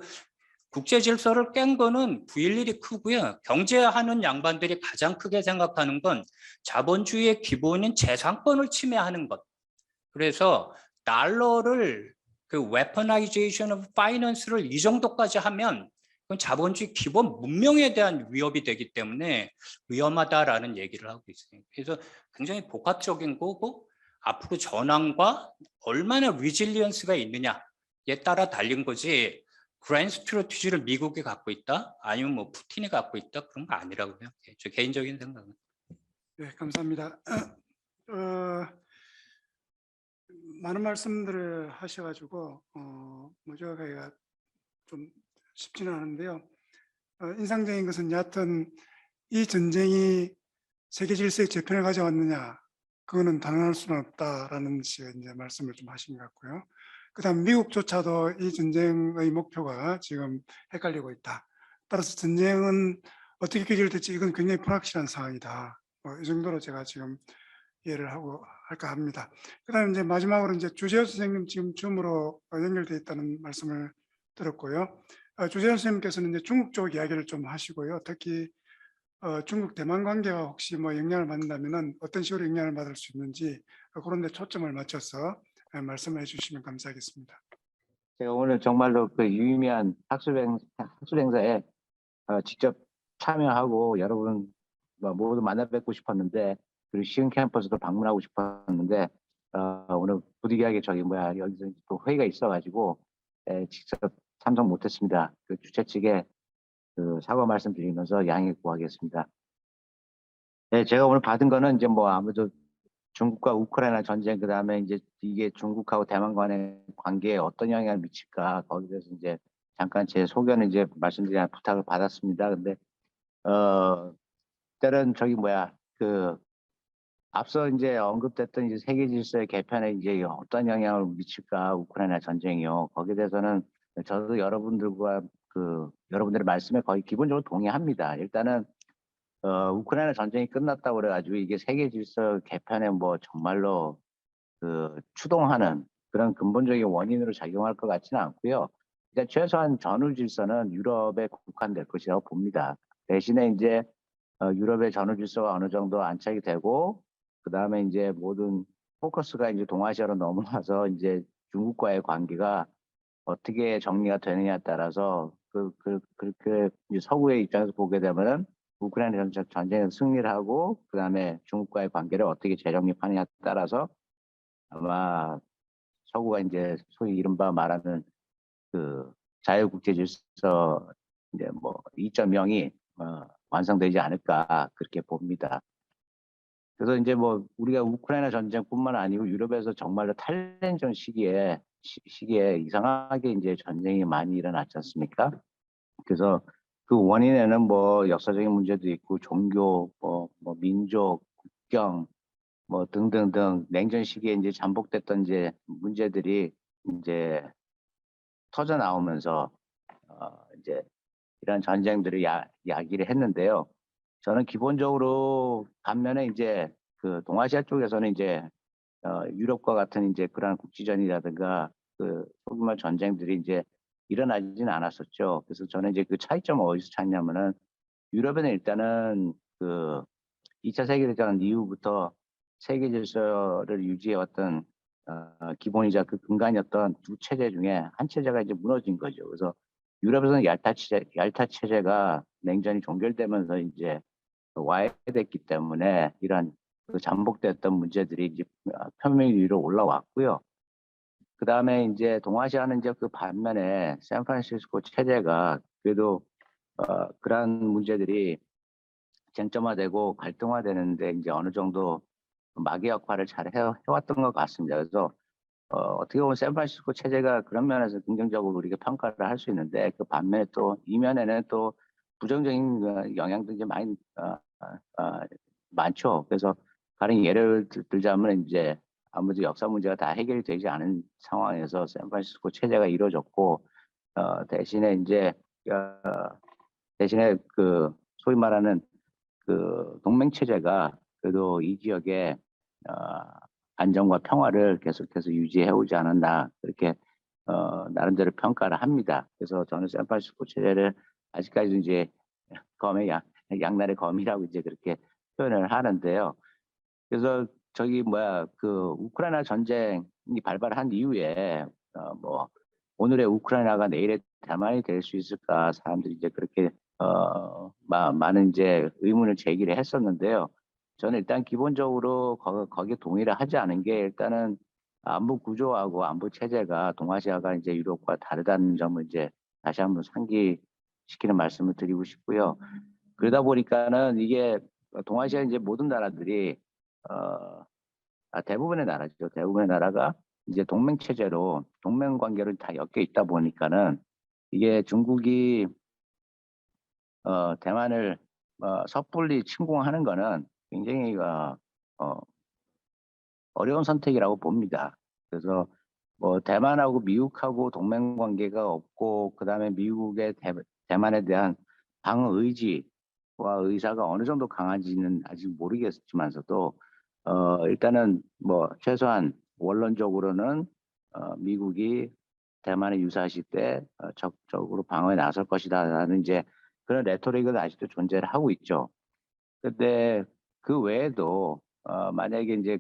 S3: 국제 질서를 깬 거는 부일 일이 크고요. 경제하는 양반들이 가장 크게 생각하는 건 자본주의의 기본인 재산권을 침해하는 것. 그래서 달러를 그 weaponization of finance를 이 정도까지 하면 그건 자본주의 기본 문명에 대한 위협이 되기 때문에 위험하다라는 얘기를 하고 있어요. 그래서 굉장히 복합적인 거고 앞으로 전황과 얼마나 리질리언스가 있느냐에 따라 달린 거지 그랜드 스트래티지를 미국이 갖고 있다? 아니면 뭐 푸틴이 갖고 있다? 그런 거 아니라고 생각해요. 저 개인적인 생각은.
S1: 네, 감사합니다. 많은 말씀들을 하셔가지고 모조하기가 좀 쉽지는 않은데요. 인상적인 것은 여하튼 이 전쟁이 세계 질서의 재편을 가져왔느냐, 그거는 단언할 수는 없다라는 식의 이제 말씀을 좀 하신 것 같고요. 그다음 미국조차도 이 전쟁의 목표가 지금 헷갈리고 있다. 따라서 전쟁은 어떻게 결дел될지 이건 굉장히 불확실한 상황이다. 이 정도로 제가 지금 이해를 하고 할까 합니다. 그다음 이제 마지막으로 이제 주재호 선생님 지금 줌으로 연결돼 있다는 말씀을 들었고요. 주재호 선생님께서는 이제 중국 쪽 이야기를 좀 하시고요. 특히 중국 대만 관계가 혹시 뭐 영향을 받는다면은 어떤 식으로 영향을 받을 수 있는지 그런 데 초점을 맞춰서 말씀을 해주시면 감사하겠습니다.
S4: 제가 오늘 정말로 그 유의미한 학술 행사에 직접 참여하고 여러분 모두 만나 뵙고 싶었는데 그리고 시흥 캠퍼스도 방문하고 싶었는데 오늘 부득이하게 여기서 또 회의가 있어가지고 직접 참석 못했습니다. 그 주최 측에 그 사과 말씀드리면서 양해 구하겠습니다. 네, 제가 오늘 받은 거는 이제 뭐 아무래도 중국과 우크라이나 전쟁 그다음에 이제 이게 중국하고 대만 간의 관계에 어떤 영향을 미칠까 거기에 대해서 이제 잠깐 제 소견을 이제 말씀드리는 부탁을 받았습니다. 근데 때는 그 앞서 이제 언급됐던 이제 세계 질서의 개편에 이제 어떤 영향을 미칠까 우크라이나 전쟁이요. 거기에 대해서는 저도 여러분들의 말씀에 거의 기본적으로 동의합니다. 일단은 우크라이나 전쟁이 끝났다고 그래가지고 이게 세계 질서 개편에 뭐 정말로 그 추동하는 그런 근본적인 원인으로 작용할 것 같지는 않고요. 일단 최소한 전후 질서는 유럽에 국한될 것이라고 봅니다. 대신에 이제 유럽의 전후 질서가 어느 정도 안착이 되고 그 다음에 이제 모든 포커스가 이제 동아시아로 넘어와서 이제 중국과의 관계가 어떻게 정리가 되느냐에 따라서 그렇게 이제 서구의 입장에서 보게 되면은 우크라이나 전쟁에서 승리를 하고 그 다음에 중국과의 관계를 어떻게 재정립하느냐에 따라서 아마 서구가 이제 소위 이른바 말하는 그 자유국제 질서 이제 뭐 2.0이 완성되지 않을까 그렇게 봅니다. 그래서 이제 뭐 우리가 우크라이나 전쟁뿐만 아니고 유럽에서 정말로 탈렌전 시기에 이상하게 이제 전쟁이 많이 일어났지 않습니까? 그래서 그 원인에는 뭐 역사적인 문제도 있고 종교, 뭐 민족, 국경, 뭐 등등등 냉전 시기에 이제 잠복됐던 이제 문제들이 이제 터져 나오면서 이제 이런 전쟁들을 야기를 했는데요. 저는 기본적으로 반면에 이제 그 동아시아 쪽에서는 이제 유럽과 같은 이제 그런 국지전이라든가 그 소규모 말 전쟁들이 이제 일어나지는 않았었죠. 그래서 저는 이제 그 차이점은 어디서 찾냐면은 유럽에는 일단은 그 2차 세계대전 이후부터 세계 질서를 유지해왔던 기본이자 그 근간이었던 두 체제 중에 한 체제가 이제 무너진 거죠. 그래서 유럽에서는 얄타 체제가 냉전이 종결되면서 이제 와해됐기 때문에 이러한 그 잠복됐던 문제들이 이제 표면 위로 올라왔고요. 그 다음에 이제 동아시아는 이제 그 반면에 샌프란시스코 체제가 그래도 그러한 문제들이 쟁점화되고 갈등화되는데 이제 어느 정도 마개 역할을 잘 해왔던 것 같습니다. 그래서 어떻게 보면 샌프란시스코 체제가 그런 면에서 긍정적으로 우리가 평가를 할 수 있는데 그 반면에 또 이면에는 또 부정적인 영향들이 많이 많죠. 그래서 가령 예를 들자면 이제 아무래도 역사 문제가 다 해결이 되지 않은 상황에서 샌프란시스코 체제가 이루어졌고 대신에 이제 대신에 그 소위 말하는 그 동맹 체제가 그래도 이 지역에 안정과 평화를 계속해서 유지해 오지 않았나 그렇게 나름대로 평가를 합니다. 그래서 저는 샌프란시스코 체제를 아직까지도 이제 검의 양날의 검이라고 이제 그렇게 표현을 하는데요. 그래서 저기 뭐야 그 우크라이나 전쟁이 발발한 이후에 뭐 오늘의 우크라이나가 내일의 대만이 될 수 있을까 사람들이 이제 그렇게 많은 이제 의문을 제기를 했었는데요. 저는 일단 기본적으로 거기에 동의를 하지 않은 게 일단은 안보 구조하고 안보 체제가 동아시아가 이제 유럽과 다르다는 점을 이제 다시 한번 상기시키는 말씀을 드리고 싶고요. 그러다 보니까는 이게 동아시아 이제 모든 나라들이 대부분의 나라죠. 대부분의 나라가 이제 동맹 체제로 동맹 관계를 다 엮여 있다 보니까는 이게 중국이 대만을 섣불리 침공하는 거는 굉장히 어려운 선택이라고 봅니다. 그래서 뭐 대만하고 미국하고 동맹 관계가 없고 그다음에 미국의 대만에 대한 방어 의지와 의사가 어느 정도 강한지는 아직 모르겠지만서도 일단은 뭐 최소한 원론적으로는 미국이 대만을 유사시 때 적극적으로 방어에 나설 것이다라는 이제 그런 레토릭은 아직도 존재를 하고 있죠. 근데 그 외에도 만약에 이제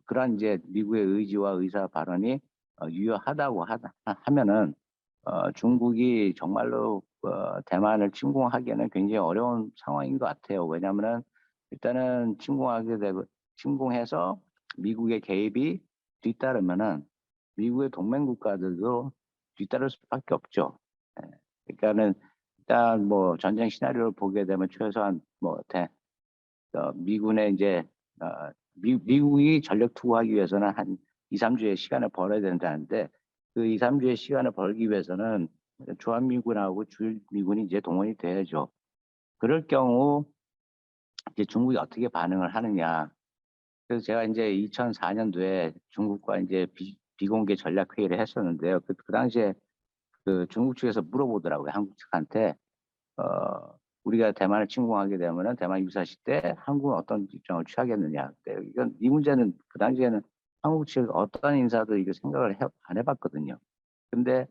S4: 그런 이제 미국의 의지와 의사 발언이 유효하다고 하면은 중국이 정말로 대만을 침공하기에는 굉장히 어려운 상황인 것 같아요. 왜냐하면은 일단은 침공하게 되고 침공해서 미국의 개입이 뒤따르면은 미국의 동맹 국가들도 뒤따를 수밖에 없죠. 예. 그러니까는 일단 뭐 전쟁 시나리오를 보게 되면 최소한 뭐 미군의 이제 미국이 전력 투구하기 위해서는 한 2, 3주의 시간을 벌어야 된다는데 그 2, 3주의 시간을 벌기 위해서는 주한미군하고 주일미군이 이제 동원이 돼야죠. 그럴 경우 이제 중국이 어떻게 반응을 하느냐. 그래서 제가 이제 2004년도에 중국과 이제 비공개 전략 회의를 했었는데요. 그 당시에 그 중국 측에서 물어보더라고요. 한국 측한테 우리가 대만을 침공하게 되면은 대만 유사시 때 한국은 어떤 입장을 취하겠느냐. 이건 이 문제는 그 당시에는 한국 측 어떤 인사도 이거 생각을 안 해봤거든요. 근데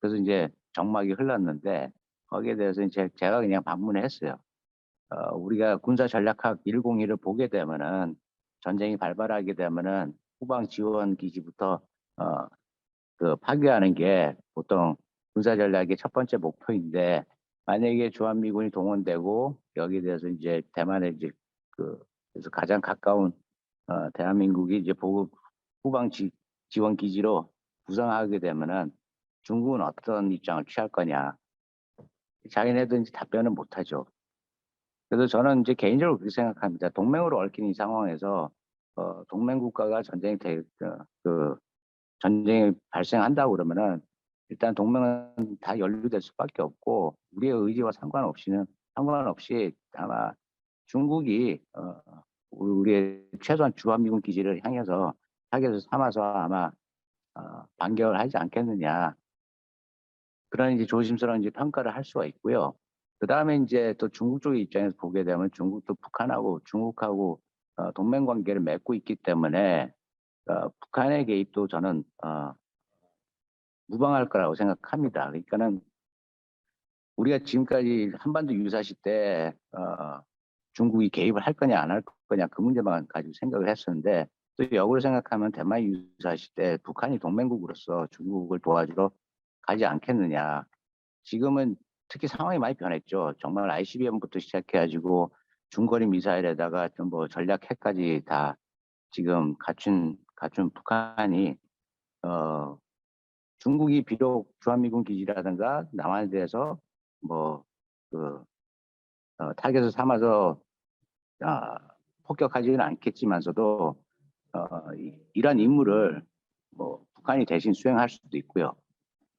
S4: 그래서 이제 정막이 흘렀는데 거기에 대해서 이제 제가 그냥 방문을 했어요. 우리가 군사 전략학 101을 보게 되면은 전쟁이 발발하게 되면은 후방 지원 기지부터 그 파괴하는 게 보통 군사 전략의 첫 번째 목표인데 만약에 주한미군이 동원되고 여기에 대해서 이제 대만에 이제 그래서 가장 가까운 대한민국이 이제 보급 후방 지원 기지로 구성하게 되면은 중국은 어떤 입장을 취할 거냐. 자기네도 이제 답변을 못 하죠. 그래서 저는 이제 개인적으로 그렇게 생각합니다. 동맹으로 얽힌 이 상황에서 동맹 국가가 전쟁이 발생한다고 그러면은 일단 동맹은 다 연루될 수밖에 없고 우리의 의지와 상관없이 아마 중국이 우리의 최소한 주한미군 기지를 향해서 타겟을 삼아서 아마 반격을 하지 않겠느냐 그런 이제 조심스러운 이제 평가를 할 수가 있고요. 그 다음에 이제 또 중국 쪽의 입장에서 보게 되면 중국도 북한하고 중국하고 동맹 관계를 맺고 있기 때문에 북한의 개입도 저는 무방할 거라고 생각합니다. 그러니까는 우리가 지금까지 한반도 유사시 때 중국이 개입을 할 거냐 안 할 거냐 그 문제만 가지고 생각을 했었는데 또 역으로 생각하면 대만 유사시 때 북한이 동맹국으로서 중국을 도와주러 가지 않겠느냐. 지금은 특히 상황이 많이 변했죠. 정말 ICBM부터 시작해가지고 중거리 미사일에다가 뭐 전략 핵까지 다 지금 갖춘 북한이 중국이 비록 주한미군 기지라든가 남한에 대해서 뭐그 타겟을 삼아서 폭격하지는 않겠지만서도 이런 임무를 뭐 북한이 대신 수행할 수도 있고요.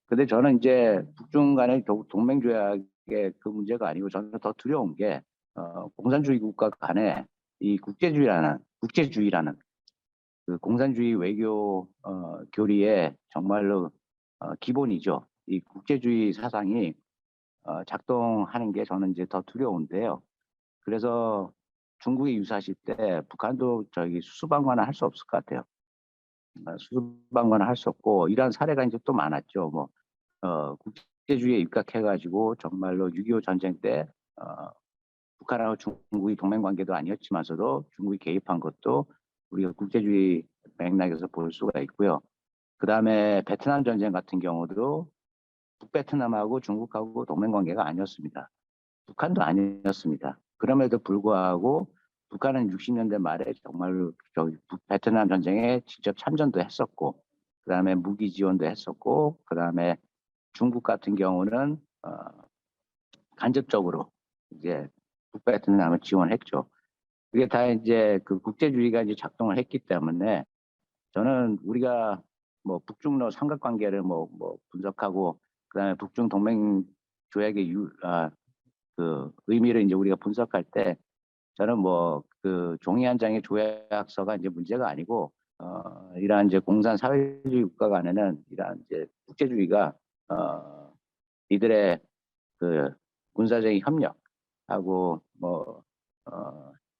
S4: 근데 저는 이제 북중 간의 동맹 조약의 그 문제가 아니고 저는 더 두려운 게 공산주의 국가 간의 이 국제주의라는 그 공산주의 외교 교리의 정말로 기본이죠. 이 국제주의 사상이 작동하는 게 저는 이제 더 두려운데요. 그래서 중국이 유사시 때 북한도 저기 수수방관을 할 수 없을 것 같아요. 수수방관을 할 수 없고 이러한 사례가 이제 또 많았죠. 뭐 국제주의에 입각해가지고 정말로 6.25 전쟁 때 북한하고 중국이 동맹 관계도 아니었지만서도 중국이 개입한 것도 우리가 국제주의 맥락에서 볼 수가 있고요. 그 다음에 베트남 전쟁 같은 경우도 북베트남하고 중국하고 동맹 관계가 아니었습니다. 북한도 아니었습니다. 그럼에도 불구하고 북한은 60년대 말에 정말로 베트남 전쟁에 직접 참전도 했었고, 그 다음에 무기 지원도 했었고, 그 다음에 중국 같은 경우는 간접적으로 이제 북베트남을 지원했죠. 그게 다 이제 그 국제주의가 이제 작동을 했기 때문에 저는 우리가 뭐 북중로 삼각관계를 뭐 분석하고 그다음에 북중 동맹 조약의 그 의미를 이제 우리가 분석할 때 저는 뭐 그 종이 한 장의 조약서가 이제 문제가 아니고 이러한 이제 공산 사회주의 국가 간에는 이러한 이제 국제주의가 이들의 그 군사적인 협력하고 뭐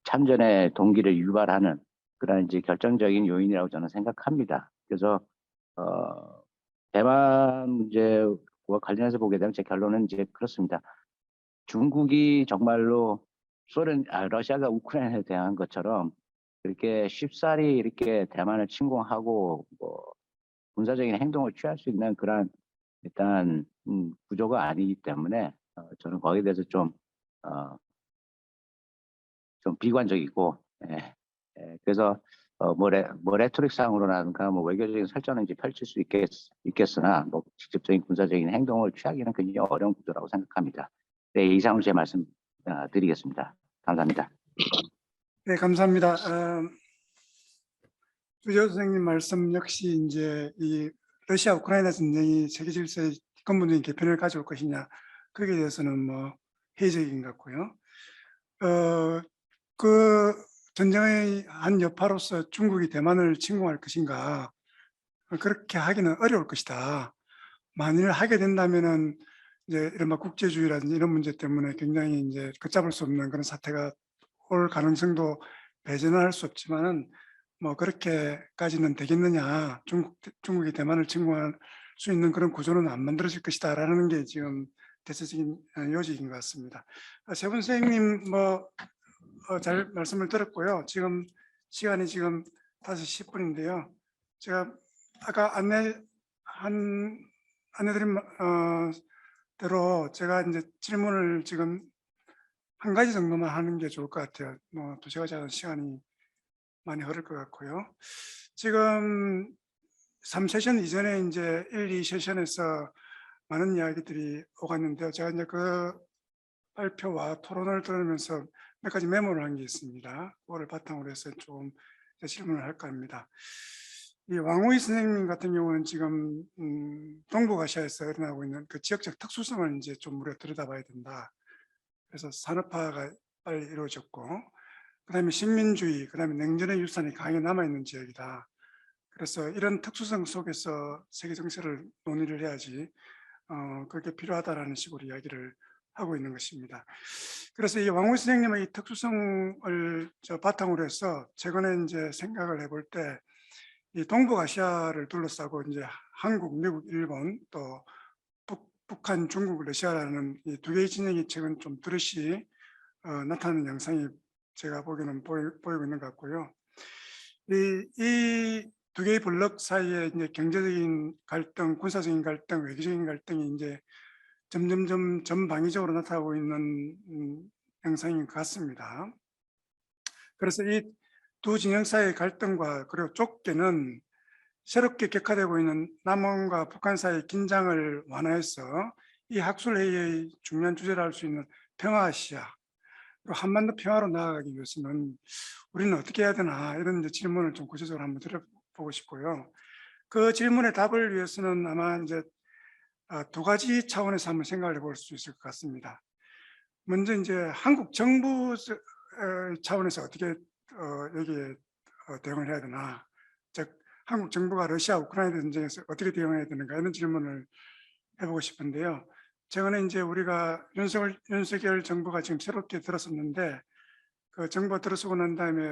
S4: 참전의 동기를 유발하는 그런 이제 결정적인 요인이라고 저는 생각합니다. 그래서 대만 문제와 관련해서 보게 되면 제 결론은 이제 그렇습니다. 중국이 정말로 러시아가 우크라이나에 대한 것처럼 이렇게 쉽사리 이렇게 대만을 침공하고 뭐 군사적인 행동을 취할 수 있는 그런 일단 구조가 아니기 때문에 저는 거기에 대해서 좀 비관적이고, 그래서 뭐 레토릭상으로라든가 뭐 외교적인 설전은 이제 펼칠 수 있겠으나 뭐 직접적인 군사적인 행동을 취하기는 굉장히 어려운 구조라고 생각합니다. 네, 이상으로 제 말씀 드리겠습니다. 감사합니다.
S1: 네, 감사합니다. 주재 선생님 말씀 역시 이제 이 러시아 우크라이나 전쟁이 세계 질서의 근본적인 개편을 가져올 것이냐, 거기에 대해서는 뭐 회의적인 것 같고요. 그 전쟁의 한 여파로서 중국이 대만을 침공할 것인가, 그렇게 하기는 어려울 것이다. 만일 하게 된다면은 이제 이런 막 국제주의라든지 이런 문제 때문에 굉장히 이제 걷잡을 수 없는 그런 사태가 올 가능성도 배제는 할 수 없지만은 뭐 그렇게까지는 되겠느냐, 중국이 대만을 침공할 수 있는 그런 구조는 안 만들어질 것이다라는 게 지금 대체적인 요지인 것 같습니다. 세분 선생님 뭐 잘 말씀을 들었고요. 지금 시간이 지금 5시 10분인데요. 제가 아까 안내드린 대로 제가 이제 질문을 지금 한 가지 정도만 하는 게 좋을 것 같아요. 뭐 2시간 시간이 많이 흐를 것 같고요. 지금 3세션 이전에 이제 1, 2세션에서 많은 이야기들이 오갔는데요. 제가 이제 그 발표와 토론을 들으면서 몇 가지 메모를 한 게 있습니다. 그거를 바탕으로 해서 좀 질문을 할까 합니다. 이 왕우이 선생님 같은 경우는 지금 동북아시아에서 일어나고 있는 그 지역적 특수성을 이제 좀 우리가 들여다봐야 된다. 그래서 산업화가 빨리 이루어졌고, 그다음에 식민주의, 그다음에 냉전의 유산이 강하게 남아있는 지역이다. 그래서 이런 특수성 속에서 세계 정세를 논의를 해야지 그게 필요하다라는 식으로 이야기를 하고 있는 것입니다. 그래서 이 왕우이 선생님의 이 특수성을 바탕으로 해서 최근에 이제 생각을 해볼 때 이 동북아시아를 둘러싸고 이제 한국, 미국, 일본 또 북한, 중국, 러시아라는 이 두 개의 진영이 최근 좀 뚜렷이 나타나는 양상이 제가 보기에는 보이고 있는 것 같고요. 이 두 개의 블록 사이에 이제 경제적인 갈등, 군사적인 갈등, 외교적인 갈등이 이제 점점점 전방위적으로 나타나고 있는 양상인 것 같습니다. 그래서 이 두 진영 사이의 갈등과 그리고 쫓기는 새롭게 격화되고 있는 남한과 북한 사이의 긴장을 완화해서 이 학술회의의 중요한 주제를 할 수 있는 평화아시아, 그리고 한반도 평화로 나아가기 위해서는 우리는 어떻게 해야 되나, 이런 이제 질문을 좀 구체적으로 한번 드려보고 싶고요. 그 질문에 답을 위해서는 아마 이제 두 가지 차원에서 한번 생각을 해볼 수 있을 것 같습니다. 먼저 이제 한국 정부 차원에서 어떻게 여기에 대응을 해야 되나, 즉 한국 정부가 러시아 우크라이나 전쟁에서 어떻게 대응해야 되는가, 이런 질문을 해보고 싶은데요. 최근에 이제 우리가 윤석열 정부가 지금 새롭게 들어섰는데, 그 정부가 들어서고 난 다음에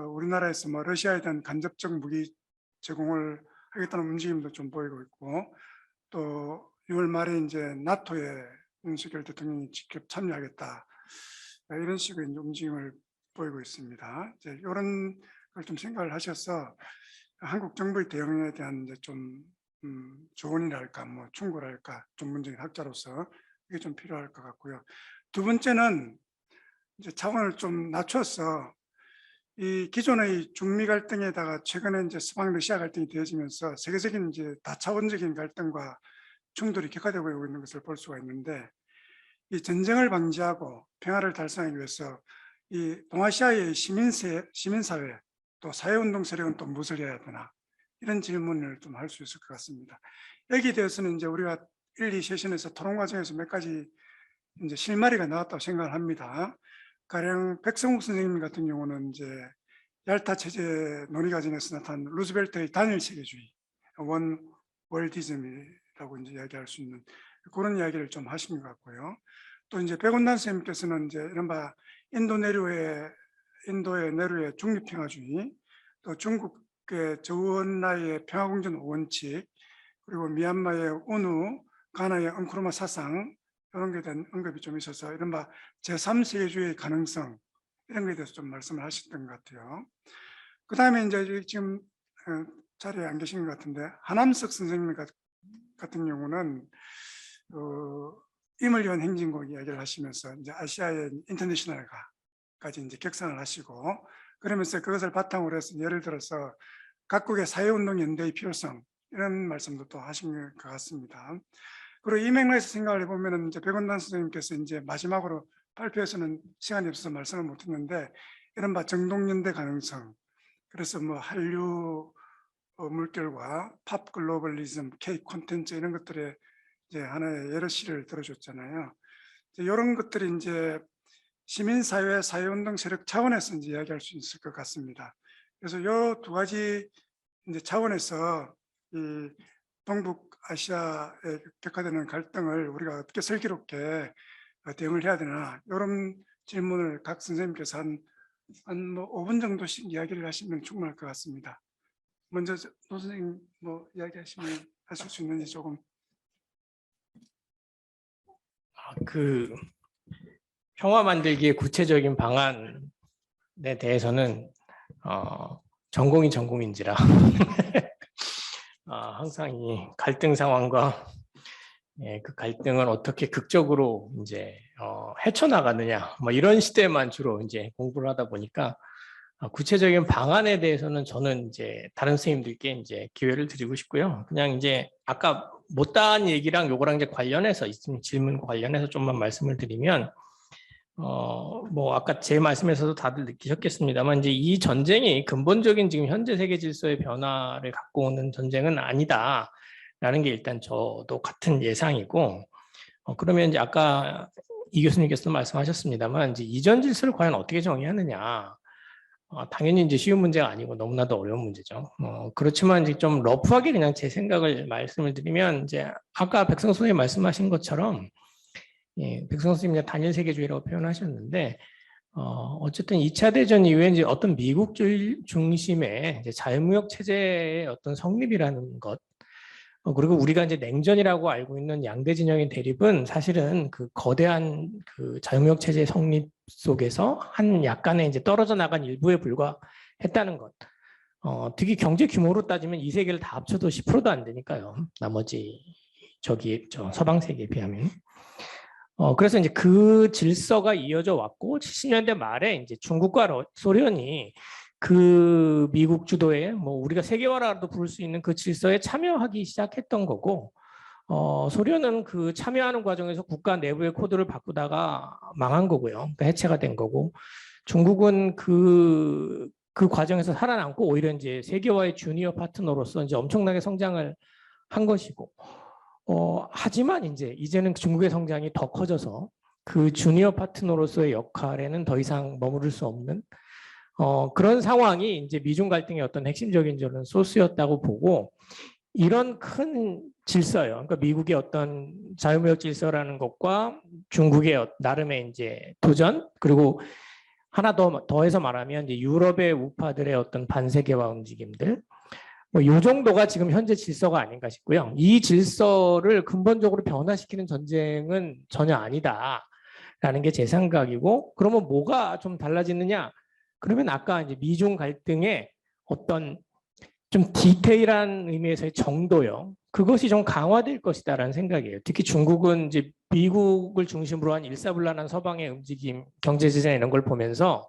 S1: 우리나라에서 뭐 러시아에 대한 간접적 무기 제공을 하겠다는 움직임도 좀 보이고 있고, 또 6월 말에 이제 나토에 윤석열 대통령이 직접 참여하겠다, 이런 식의 이제 움직임을 보이고 있습니다. 이제 이런 걸 좀 생각을 하셔서 한국 정부의 대응에 대한 이제 좀 조언이랄까, 뭐 충고랄까, 전문적인 학자로서 이게 좀 필요할 것 같고요. 두 번째는 이제 차원을 좀 낮춰서 이 기존의 중미 갈등에다가 최근에 이제 서방 러시아 갈등이 되어지면서 세계적인 이제 다차원적인 갈등과 충돌이 격화되고 있는 것을 볼 수가 있는데, 이 전쟁을 방지하고 평화를 달성하기 위해서 이 동아시아의 시민사회, 또 사회운동 세력은 또 무엇을 해야 되나, 이런 질문을 좀 할 수 있을 것 같습니다. 여기에 대해서는 이제 우리가 1, 2 세션에서 토론 과정에서 몇 가지 이제 실마리가 나왔다고 생각을 합니다. 가령 백성욱 선생님 같은 경우는 이제 얄타 체제 논의 과정에서 나타난 루즈벨트의 단일 세계주의, 원 월디즘이라고 이제 이야기할 수 있는 그런 이야기를 좀 하신 것 같고요. 또 이제 백운단 선생님께서는 이제 이른바 인도의 내루의 중립평화주의, 또 중국의 저우언라의 평화공존 원칙, 그리고 미얀마의 우누, 가나의 엉크루마 사상, 이런 것에 대한 언급이 좀 있어서 이른바 제3세계주의의 가능성, 이런 것에 대해서 좀 말씀을 하셨던 것 같아요. 그 다음에 이제 지금 자리에 안 계신 것 같은데, 하남석 선생님 같은 경우는 임을위원 행진곡 이야기를 하시면서 이제 아시아의 인터내셔널가까지 이제 격상을 하시고, 그러면서 그것을 바탕으로 해서 예를 들어서 각국의 사회운동 연대의 필요성, 이런 말씀도 또 하신 것 같습니다. 그리고 이 맥락에서 생각을 해보면 이제 백운단 선생님께서 이제 마지막으로 발표에서는 시간이 없어서 말씀을 못했는데, 이른바 정동연대 가능성, 그래서 뭐 한류 물결과 팝 글로벌리즘, K 콘텐츠, 이런 것들의 이제 하나의 여러 시를 들어줬잖아요. 이런 것들이 이제 시민사회, 사회운동 세력 차원에서 이제 이야기할 수 있을 것 같습니다. 그래서 이 두 가지 이제 차원에서 이 동북아시아에 격화되는 갈등을 우리가 어떻게 슬기롭게 대응을 해야 되나, 이런 질문을 각 선생님께서 한 뭐 5분 정도씩 이야기를 하시면 충분할 것 같습니다. 먼저 노 선생님 뭐 이야기하시면 하실 수 있는지 조금.
S2: 그 평화 만들기의 구체적인 방안에 대해서는 전공이 전공인지라 항상 이 갈등 상황과 그 갈등을 어떻게 극적으로 이제 헤쳐나가느냐, 뭐 이런 시대만 주로 이제 공부를 하다 보니까 구체적인 방안에 대해서는 저는 이제 다른 선생님들께 이제 기회를 드리고 싶고요. 그냥 이제 아까 못다한 얘기랑 요거랑 이제 관련해서 질문 관련해서 좀만 말씀을 드리면, 뭐 아까 제 말씀에서도 다들 느끼셨겠습니다만, 이제 이 전쟁이 근본적인 지금 현재 세계 질서의 변화를 갖고 오는 전쟁은 아니다라는 게 일단 저도 같은 예상이고, 그러면 이제 아까 이 교수님께서도 말씀하셨습니다만, 이제 이전 질서를 과연 어떻게 정의하느냐. 당연히 이제 쉬운 문제가 아니고 너무나도 어려운 문제죠. 그렇지만 이제 좀 러프하게 그냥 제 생각을 말씀을 드리면, 이제 아까 백성 선생님 말씀하신 것처럼, 백성 선생님이 단일 세계주의라고 표현하셨는데, 어쨌든 2차 대전 이후에 이제 어떤 미국 중심의 이제 자유무역 체제의 어떤 성립이라는 것, 그리고 우리가 이제 냉전이라고 알고 있는 양대 진영의 대립은 사실은 그 거대한 그 자유무역 체제의 성립 속에서 한 약간의 이제 떨어져 나간 일부에 불과했다는 것. 특히 경제 규모로 따지면 이 세 개를 다 합쳐도 10%도 안 되니까요. 나머지 저 서방 세계에 비하면. 그래서 이제 그 질서가 이어져 왔고 70년대 말에 이제 중국과 소련이 그 미국 주도의 뭐 우리가 세계화라도 부를 수 있는 그 질서에 참여하기 시작했던 거고, 소련은 그 참여하는 과정에서 국가 내부의 코드를 바꾸다가 망한 거고요. 그러니까 해체가 된 거고, 중국은 그 과정에서 살아남고 오히려 이제 세계화의 주니어 파트너로서 이제 엄청나게 성장을 한 것이고, 하지만 이제는 중국의 성장이 더 커져서 그 주니어 파트너로서의 역할에는 더 이상 머무를 수 없는 그런 상황이 이제 미중 갈등의 어떤 핵심적인 저는 소스였다고 보고, 이런 큰 질서요. 그러니까 미국의 어떤 자유무역 질서라는 것과 중국의 나름의 이제 도전, 그리고 하나 더해서 말하면 이제 유럽의 우파들의 어떤 반세계화 움직임들, 뭐 이 정도가 지금 현재 질서가 아닌가 싶고요. 이 질서를 근본적으로 변화시키는 전쟁은 전혀 아니다라는 게 제 생각이고, 그러면 뭐가 좀 달라지느냐? 그러면 아까 이제 미중 갈등의 어떤 좀 디테일한 의미에서의 정도요. 그것이 좀 강화될 것이다라는 생각이에요. 특히 중국은 이제 미국을 중심으로 한 일사불란한 서방의 움직임, 경제 제재 이런 걸 보면서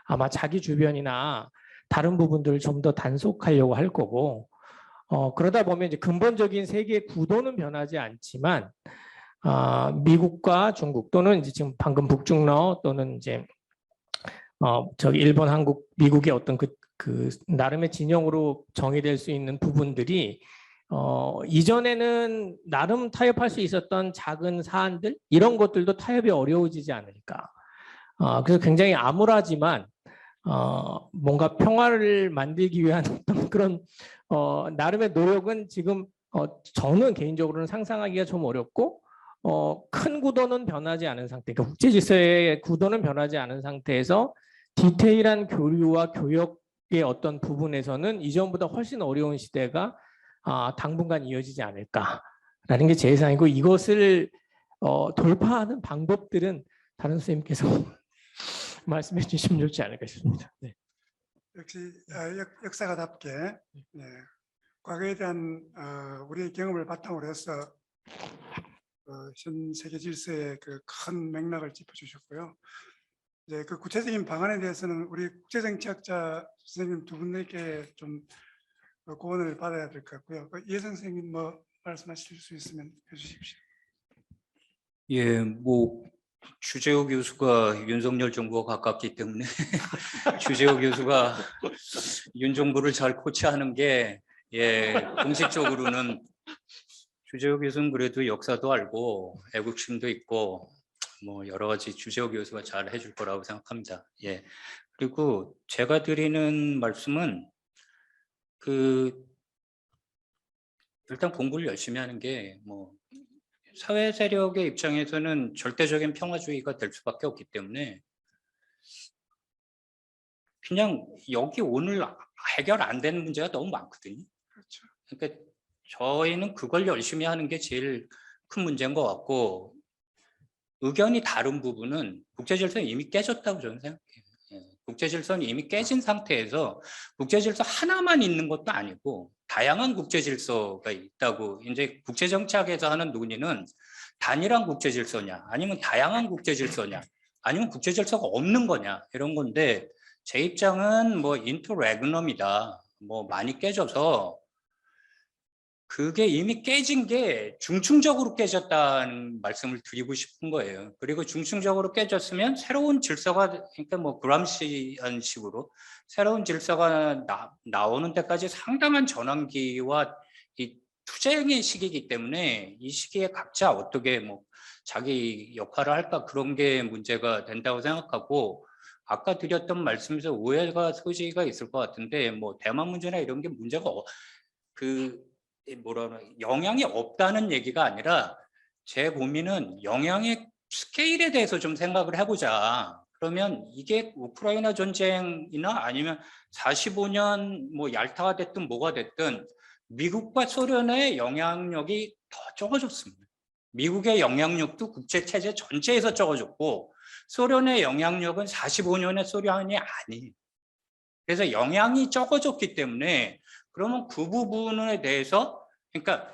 S2: 아마 자기 주변이나 다른 부분들을 좀 더 단속하려고 할 거고, 그러다 보면 이제 근본적인 세계 구도는 변하지 않지만, 미국과 중국 또는 이제 지금 방금 북중러 또는 이제 저기 일본, 한국, 미국의 어떤 그 나름의 진영으로 정의될 수 있는 부분들이 이전에는 나름 타협할 수 있었던 작은 사안들 이런 것들도 타협이 어려워지지 않을까. 그래서 굉장히 암울하지만 뭔가 평화를 만들기 위한 어떤 그런 나름의 노력은 지금 저는 개인적으로는 상상하기가 좀 어렵고, 큰 구도는 변하지 않은 상태, 그러니까 국제 질서의 구도는 변하지 않은 상태에서 디테일한 교류와 교역의 어떤 부분에서는 이전보다 훨씬 어려운 시대가 당분간 이어지지 않을까라는 게 제 예상이고, 이것을 돌파하는 방법들은 다른 선생님께서 말씀해 주시면 좋지 않을까 싶습니다. 네.
S1: 역시 역사가답게 네, 과거에 대한 우리의 경험을 바탕으로 해서 현 세계 질서의 그 큰 맥락을 짚어주셨고요. 이제 그 구체적인 방안에 대해서는 우리 국제정치학자 선생님 두 분에게 좀 고언을 받아야 될 것 같고요. 이해 선생님 뭐 말씀하실 수 있으면 해주십시오.
S3: 예, 뭐 주재호 교수가 윤석열 정부와 가깝기 때문에 주재호 교수가 윤 정부를 잘 코치하는 게 공식적으로는 주재호 교수는 그래도 역사도 알고 애국심도 있고 뭐 여러 가지 주재호 교수가 잘 해줄 거라고 생각합니다. 예. 그리고 제가 드리는 말씀은 일단 공부를 열심히 하는 게 뭐 사회 세력의 입장에서는 절대적인 평화주의가 될 수밖에 없기 때문에 그냥 여기 오늘 해결 안 되는 문제가 너무 많거든요.
S1: 그렇죠.
S3: 그러니까 저희는 그걸 열심히 하는 게 제일 큰 문제인 것 같고, 의견이 다른 부분은 국제질서는 이미 깨졌다고 저는 생각해요. 국제질서는 이미 깨진 상태에서 국제질서 하나만 있는 것도 아니고 다양한 국제질서가 있다고, 이제 국제정치학에서 하는 논의는 단일한 국제질서냐 아니면 다양한 국제질서냐 아니면 국제질서가 없는 거냐 이런 건데, 제 입장은 뭐 인터레그넘이다. 뭐 많이 깨져서 그게 이미 깨진 게 중층적으로 깨졌다는 말씀을 드리고 싶은 거예요. 그리고 중층적으로 깨졌으면 새로운 질서가, 그러니까 뭐 그람시안 식으로 새로운 질서가 나오는 데까지 상당한 전환기와 이 투쟁의 시기이기 때문에 이 시기에 각자 어떻게 뭐 자기 역할을 할까, 그런 게 문제가 된다고 생각하고, 아까 드렸던 말씀에서 오해가 소지가 있을 것 같은데 뭐 대만 문제나 이런 게 문제가 영향이 없다는 얘기가 아니라, 제 고민은 영향의 스케일에 대해서 좀 생각을 해보자. 그러면 이게 우크라이나 전쟁이나 아니면 45년 뭐 얄타가 됐든 뭐가 됐든 미국과 소련의 영향력이 더 적어졌습니다. 미국의 영향력도 국제체제 전체에서 적어졌고, 소련의 영향력은 45년의 소련이 아니에요. 그래서 영향이 적어졌기 때문에 그러면 그 부분에 대해서 그러니까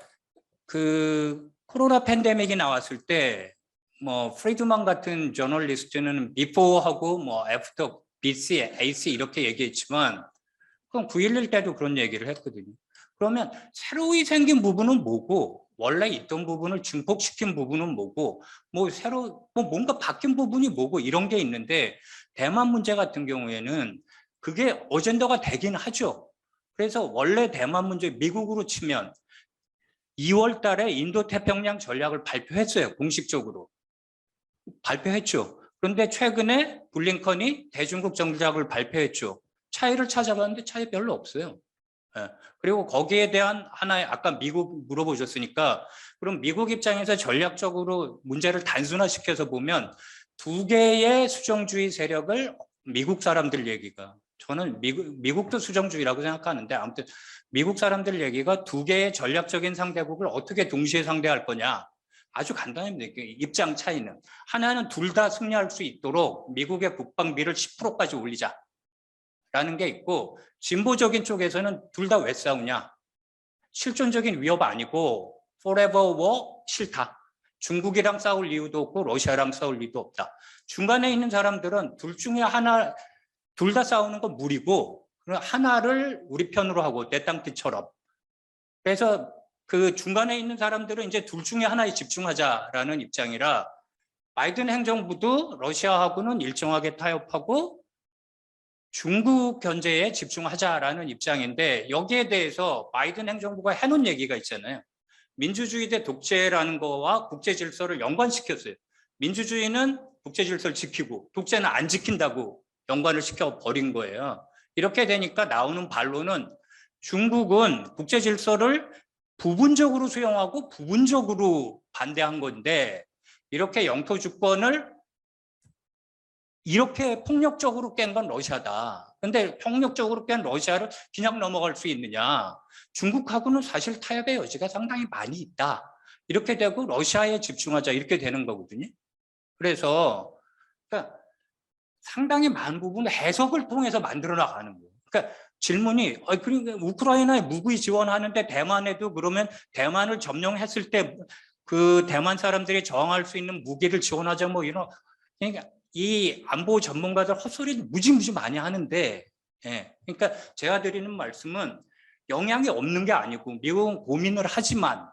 S3: 그 코로나 팬데믹이 나왔을 때 뭐 프리드만 같은 저널리스트는 before하고 뭐 after, BC, AC 이렇게 얘기했지만 그럼 9.11 때도 그런 얘기를 했거든요. 그러면 새로이 생긴 부분은 뭐고 원래 있던 부분을 증폭시킨 부분은 뭐고 뭐 새로 뭐 뭔가 바뀐 부분이 뭐고 이런 게 있는데 대만 문제 같은 경우에는 그게 어젠다가 되긴 하죠. 그래서 원래 대만 문제 미국으로 치면 2월 달에 인도 태평양 전략을 발표했어요. 공식적으로. 발표했죠. 그런데 최근에 블링컨이 대중국 전략을 발표했죠. 차이를 찾아봤는데 차이 별로 없어요. 예. 그리고 거기에 대한 하나의 아까 미국 물어보셨으니까 그럼 미국 입장에서 전략적으로 문제를 단순화시켜서 보면 두 개의 수정주의 세력을 미국 사람들 얘기가 저는 미국도 수정주의라고 생각하는데 아무튼 미국 사람들 얘기가 두 개의 전략적인 상대국을 어떻게 동시에 상대할 거냐 아주 간단합니다. 입장 차이는 하나는 둘 다 승리할 수 있도록 미국의 국방비를 10%까지 올리자 라는 게 있고 진보적인 쪽에서는 둘 다 왜 싸우냐 실존적인 위협 아니고 forever war 싫다 중국이랑 싸울 이유도 없고 러시아랑 싸울 이유도 없다 중간에 있는 사람들은 둘 중에 하나 둘 다 싸우는 건 무리고 하나를 우리 편으로 하고 내 땅끝처럼 그래서 그 중간에 있는 사람들은 이제 둘 중에 하나에 집중하자라는 입장이라 바이든 행정부도 러시아하고는 일정하게 타협하고 중국 견제에 집중하자라는 입장인데 여기에 대해서 바이든 행정부가 해놓은 얘기가 있잖아요. 민주주의 대 독재라는 거와 국제 질서를 연관시켰어요. 민주주의는 국제 질서를 지키고 독재는 안 지킨다고 연관을 시켜버린 거예요. 이렇게 되니까 나오는 반론은 중국은 국제 질서를 부분적으로 수용하고 부분적으로 반대한 건데 이렇게 영토 주권을 이렇게 폭력적으로 깬 건 러시아다. 근데 폭력적으로 깬 러시아를 그냥 넘어갈 수 있느냐. 중국하고는 사실 타협의 여지가 상당히 많이 있다. 이렇게 되고 러시아에 집중하자 이렇게 되는 거거든요. 그래서 그러니까 상당히 많은 부분을 해석을 통해서 만들어 나가는 거예요. 그러니까 질문이 그러니까 우크라이나에 무기 지원하는데 대만에도 그러면 대만을 점령했을 때 그 대만 사람들이 저항할 수 있는 무기를 지원하자 뭐 이런 그러니까 이 안보 전문가들 헛소리를 무지무지 많이 하는데 예. 그러니까 제가 드리는 말씀은 영향이 없는 게 아니고 미국은 고민을 하지만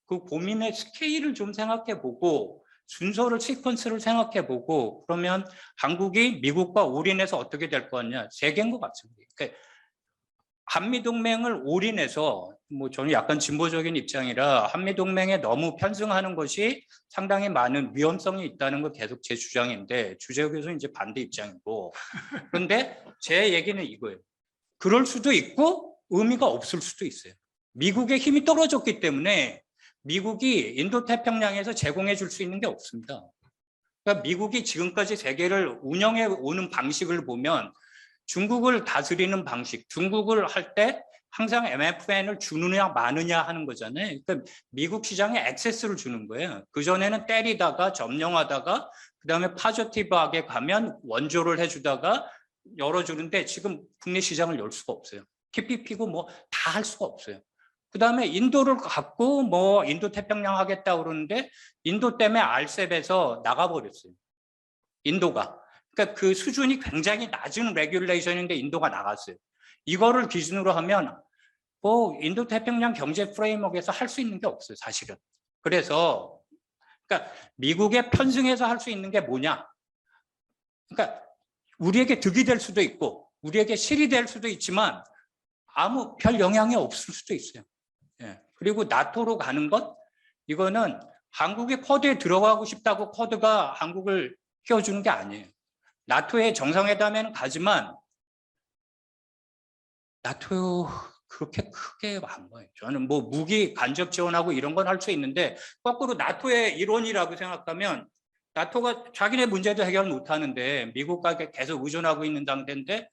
S3: 그 고민의 스케일을 좀 생각해 보고 순서를 시퀀스를 생각해 보고 그러면 한국이 미국과 올인해서 어떻게 될 것 같냐 세 개인 것 같습니다. 그러니까 한미동맹을 올인해서 뭐 저는 약간 진보적인 입장이라 한미동맹에 너무 편승하는 것이 상당히 많은 위험성이 있다는 거 계속 제 주장인데 주재욱에서 이제 반대 입장이고 그런데 제 얘기는 이거예요. 그럴 수도 있고 의미가 없을 수도 있어요. 미국의 힘이 떨어졌기 때문에 미국이 인도태평양에서 제공해 줄 수 있는 게 없습니다. 그러니까 미국이 지금까지 세계를 운영해 오는 방식을 보면 중국을 다스리는 방식, 중국을 할 때 항상 MFN을 주느냐 마느냐 하는 거잖아요. 그러니까 미국 시장에 액세스를 주는 거예요. 그전에는 때리다가 점령하다가 그다음에 파저티브하게 가면 원조를 해주다가 열어주는데 지금 국내 시장을 열 수가 없어요. TPP고 뭐 다 할 수가 없어요. 그다음에 인도를 갖고 뭐 인도 태평양 하겠다 그러는데 인도 때문에 RCEP에서 나가버렸어요. 인도가. 그러니까 그 수준이 굉장히 낮은 레귤레이션인데 인도가 나갔어요. 이거를 기준으로 하면 뭐 인도 태평양 경제 프레임워크에서 할 수 있는 게 없어요, 사실은. 그래서 그러니까 미국에 편승해서 할 수 있는 게 뭐냐? 그러니까 우리에게 득이 될 수도 있고 우리에게 실이 될 수도 있지만 아무 별 영향이 없을 수도 있어요. 예. 그리고 나토로 가는 것 이거는 한국이 쿼드에 들어가고 싶다고 쿼드가 한국을 키워주는 게 아니에요. 나토의 정상회담에는 가지만 나토 그렇게 크게 안 봐요. 저는 뭐 무기 간접 지원하고 이런 건 할 수 있는데 거꾸로 나토의 일원이라고 생각하면 나토가 자기네 문제도 해결 못 하는데 미국과 계속 의존하고 있는 상태인데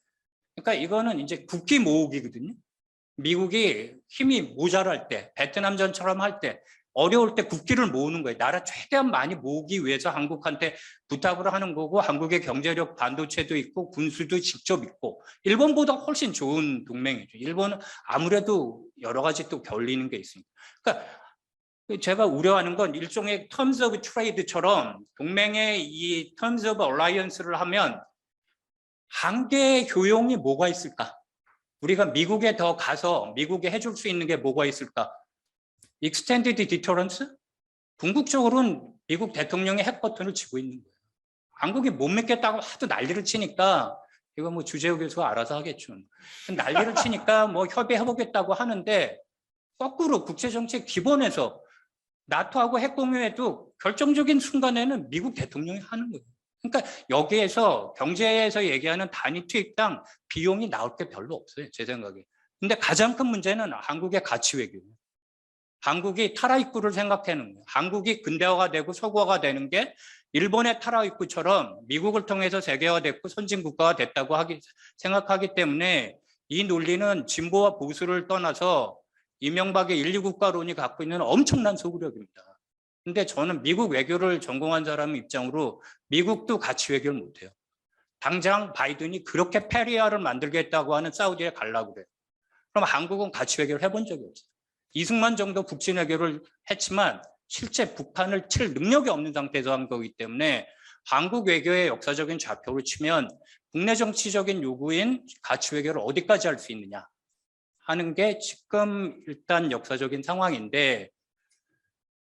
S3: 그러니까 이거는 이제 국기 모으기거든요. 미국이 힘이 모자랄 때 베트남전처럼 할 때 어려울 때 국기를 모으는 거예요. 나라 최대한 많이 모으기 위해서 한국한테 부탁을 하는 거고, 한국의 경제력 반도체도 있고 군수도 직접 있고, 일본보다 훨씬 좋은 동맹이죠. 일본은 아무래도 여러 가지 또 결리는 게 있으니까. 그러니까 제가 우려하는 건 일종의 terms of trade처럼 동맹의 이 terms of alliance를 하면 한계의 효용이 뭐가 있을까? 우리가 미국에 더 가서 미국에 해줄 수 있는 게 뭐가 있을까? Extended deterrence? 궁극적으로는 미국 대통령의 핵버튼을 쥐고 있는 거예요. 한국이 못 믿겠다고 하도 난리를 치니까, 이거 뭐 주재호 교수가 알아서 하겠죠. 난리를 치니까 뭐 협의해보겠다고 하는데, 거꾸로 국제정책 기본에서 나토하고 핵 공유에도 결정적인 순간에는 미국 대통령이 하는 거예요. 그러니까 여기에서 경제에서 얘기하는 단위 투입당 비용이 나올 게 별로 없어요, 제 생각에. 근데 가장 큰 문제는 한국의 가치 외교예요. 한국이 타라이쿠를 생각하는 거예요. 한국이 근대화가 되고 서구화가 되는 게 일본의 타라이쿠처럼 미국을 통해서 세계화됐고 선진국가가 됐다고 생각하기 때문에, 이 논리는 진보와 보수를 떠나서 이명박의 1, 2국가론이 갖고 있는 엄청난 소구력입니다. 근데 저는 미국 외교를 전공한 사람 입장으로 미국도 가치 외교를 못해요. 당장 바이든이 그렇게 페리아를 만들겠다고 하는 사우디에 가려고 그래요. 그럼 한국은 가치 외교를 해본 적이 없어요. 이승만 정도 북진 외교를 했지만 실제 북한을 칠 능력이 없는 상태에서 한 거기 때문에, 한국 외교의 역사적인 좌표를 치면 국내 정치적인 요구인 가치 외교를 어디까지 할 수 있느냐 하는 게 지금 일단 역사적인 상황인데,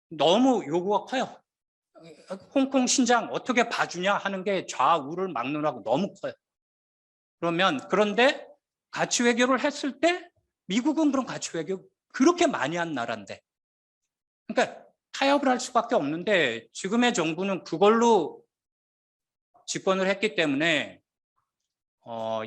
S3: 너무 요구가 커요. 홍콩 신장 어떻게 봐주냐 하는 게 좌우를 막론하고 너무 커요. 그런데 가치 외교를 했을 때 미국은 그런 가치 외교 그렇게 많이 한 나라인데, 그러니까 타협을 할 수밖에 없는데, 지금의 정부는 그걸로 집권을 했기 때문에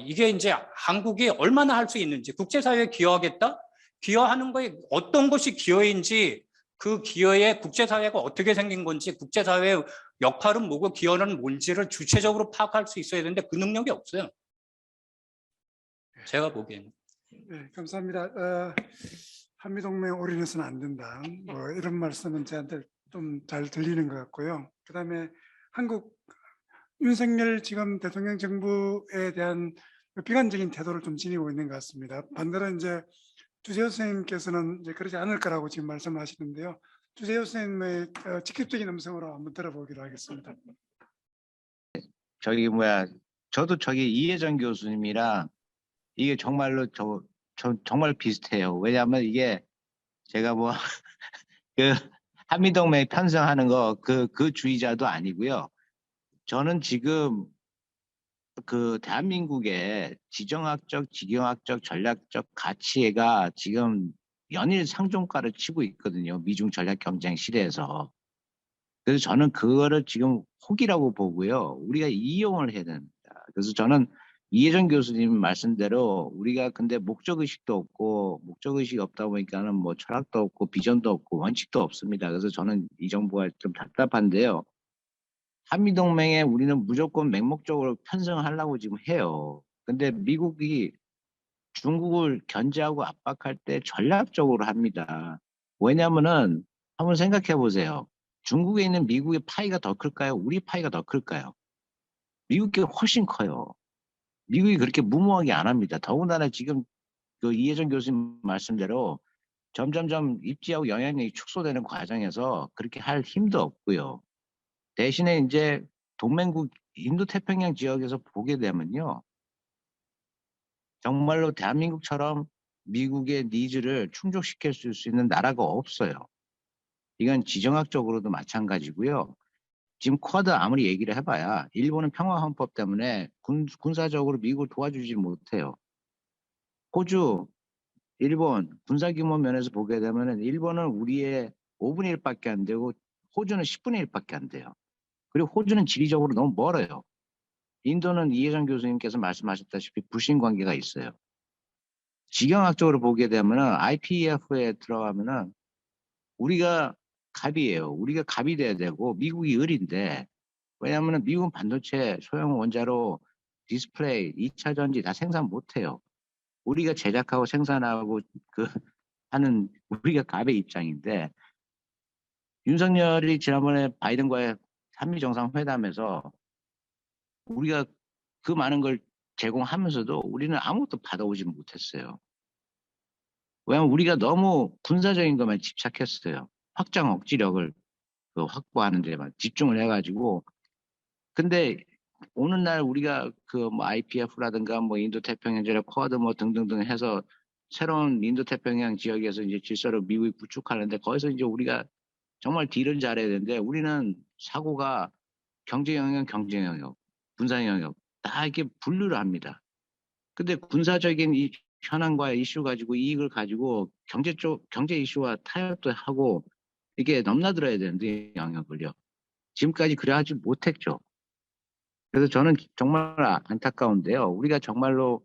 S3: 이게 이제 한국이 얼마나 할 수 있는지, 국제사회에 기여하겠다? 기여하는 거에 어떤 것이 기여인지, 그 기여에 국제사회가 어떻게 생긴 건지, 국제사회의 역할은 뭐고 기여는 뭔지를 주체적으로 파악할 수 있어야 되는데 그 능력이 없어요. 제가 보기에는.
S1: 네, 감사합니다. 한미동맹 올인해서는 안 된다. 뭐 이런 말씀은 저한테 좀 잘 들리는 것 같고요. 그다음에 한국 윤석열 지금 대통령 정부에 대한 비관적인 태도를 좀 지니고 있는 것 같습니다. 반대로 이제 주재호 선생님께서는 이제 그러지 않을 거라고 지금 말씀하시는데요. 주재호 선생님의 직접적인 음성으로 한번 들어보기로 하겠습니다.
S4: 저도 이해정 교수님이랑 이게 정말로 정말 비슷해요. 왜냐하면 이게 제가 뭐 그 한미동맹 편성하는 거 그 주의자도 아니고요. 저는 지금 그 대한민국의 지정학적, 지경학적, 전략적 가치가 지금 연일 상종가를 치고 있거든요. 미중 전략 경쟁 시대에서. 그래서 저는 그거를 지금 혹이라고 보고요. 우리가 이용을 해야 됩니다. 그래서 저는 이해정 교수님 말씀대로 우리가 근데 목적의식도 없고, 목적의식이 없다 보니까는 뭐 철학도 없고 비전도 없고 원칙도 없습니다. 그래서 저는 이 정부가 좀 답답한데요. 한미동맹에 우리는 무조건 맹목적으로 편성하려고 지금 해요. 근데 미국이 중국을 견제하고 압박할 때 전략적으로 합니다. 왜냐면은 한번 생각해 보세요. 중국에 있는 미국의 파이가 더 클까요? 우리 파이가 더 클까요? 미국이 훨씬 커요. 미국이 그렇게 무모하게 안 합니다. 더군다나 지금 그 이해정 교수님 말씀대로 점점점 입지하고 영향력이 축소되는 과정에서 그렇게 할 힘도 없고요. 대신에 이제 동맹국 인도태평양 지역에서 보게 되면요. 정말로 대한민국처럼 미국의 니즈를 충족시킬 수 있는 나라가 없어요. 이건 지정학적으로도 마찬가지고요. 지금 쿼드 아무리 얘기를 해봐야 일본은 평화헌법 때문에 군사적으로 미국을 도와주지 못해요. 호주, 일본 군사규모 면에서 보게 되면 일본은 우리의 5분의 1밖에 안 되고 호주는 10분의 1밖에 안 돼요. 그리고 호주는 지리적으로 너무 멀어요. 인도는 이해정 교수님께서 말씀하셨다시피 불신 관계가 있어요. 지경학적으로 보게 되면은 IPEF에 들어가면은 우리가 갑이에요. 우리가 갑이 돼야 되고 미국이 을인데, 왜냐하면 미국은 반도체 소형 원자로 디스플레이, 2차 전지 다 생산 못해요. 우리가 제작하고 생산하고 하는 우리가 갑의 입장인데, 윤석열이 지난번에 바이든과의 한미 정상회담에서 우리가 그 많은 걸 제공하면서도 우리는 아무것도 받아오지 못했어요. 왜냐하면 우리가 너무 군사적인 것만 집착했어요. 확장 억지력을 확보하는 데만 집중을 해가지고. 근데 오늘날 우리가 그 뭐 IPF라든가 뭐 인도태평양 전략 쿼드 뭐 등등등 해서 새로운 인도태평양 지역에서 이제 질서를 미국이 구축하는데 거기서 이제 우리가 정말 딜을 잘해야 되는데 우리는 사고가 경제 영역, 경제 영역, 군사 영역 다 이렇게 분류를 합니다. 근데 군사적인 이 현안과 이슈 가지고 이익을 가지고 경제 이슈와 타협도 하고 이게 넘나들어야 되는데 영역을요. 지금까지 그래 하지 못했죠. 그래서 저는 정말 안타까운데요. 우리가 정말로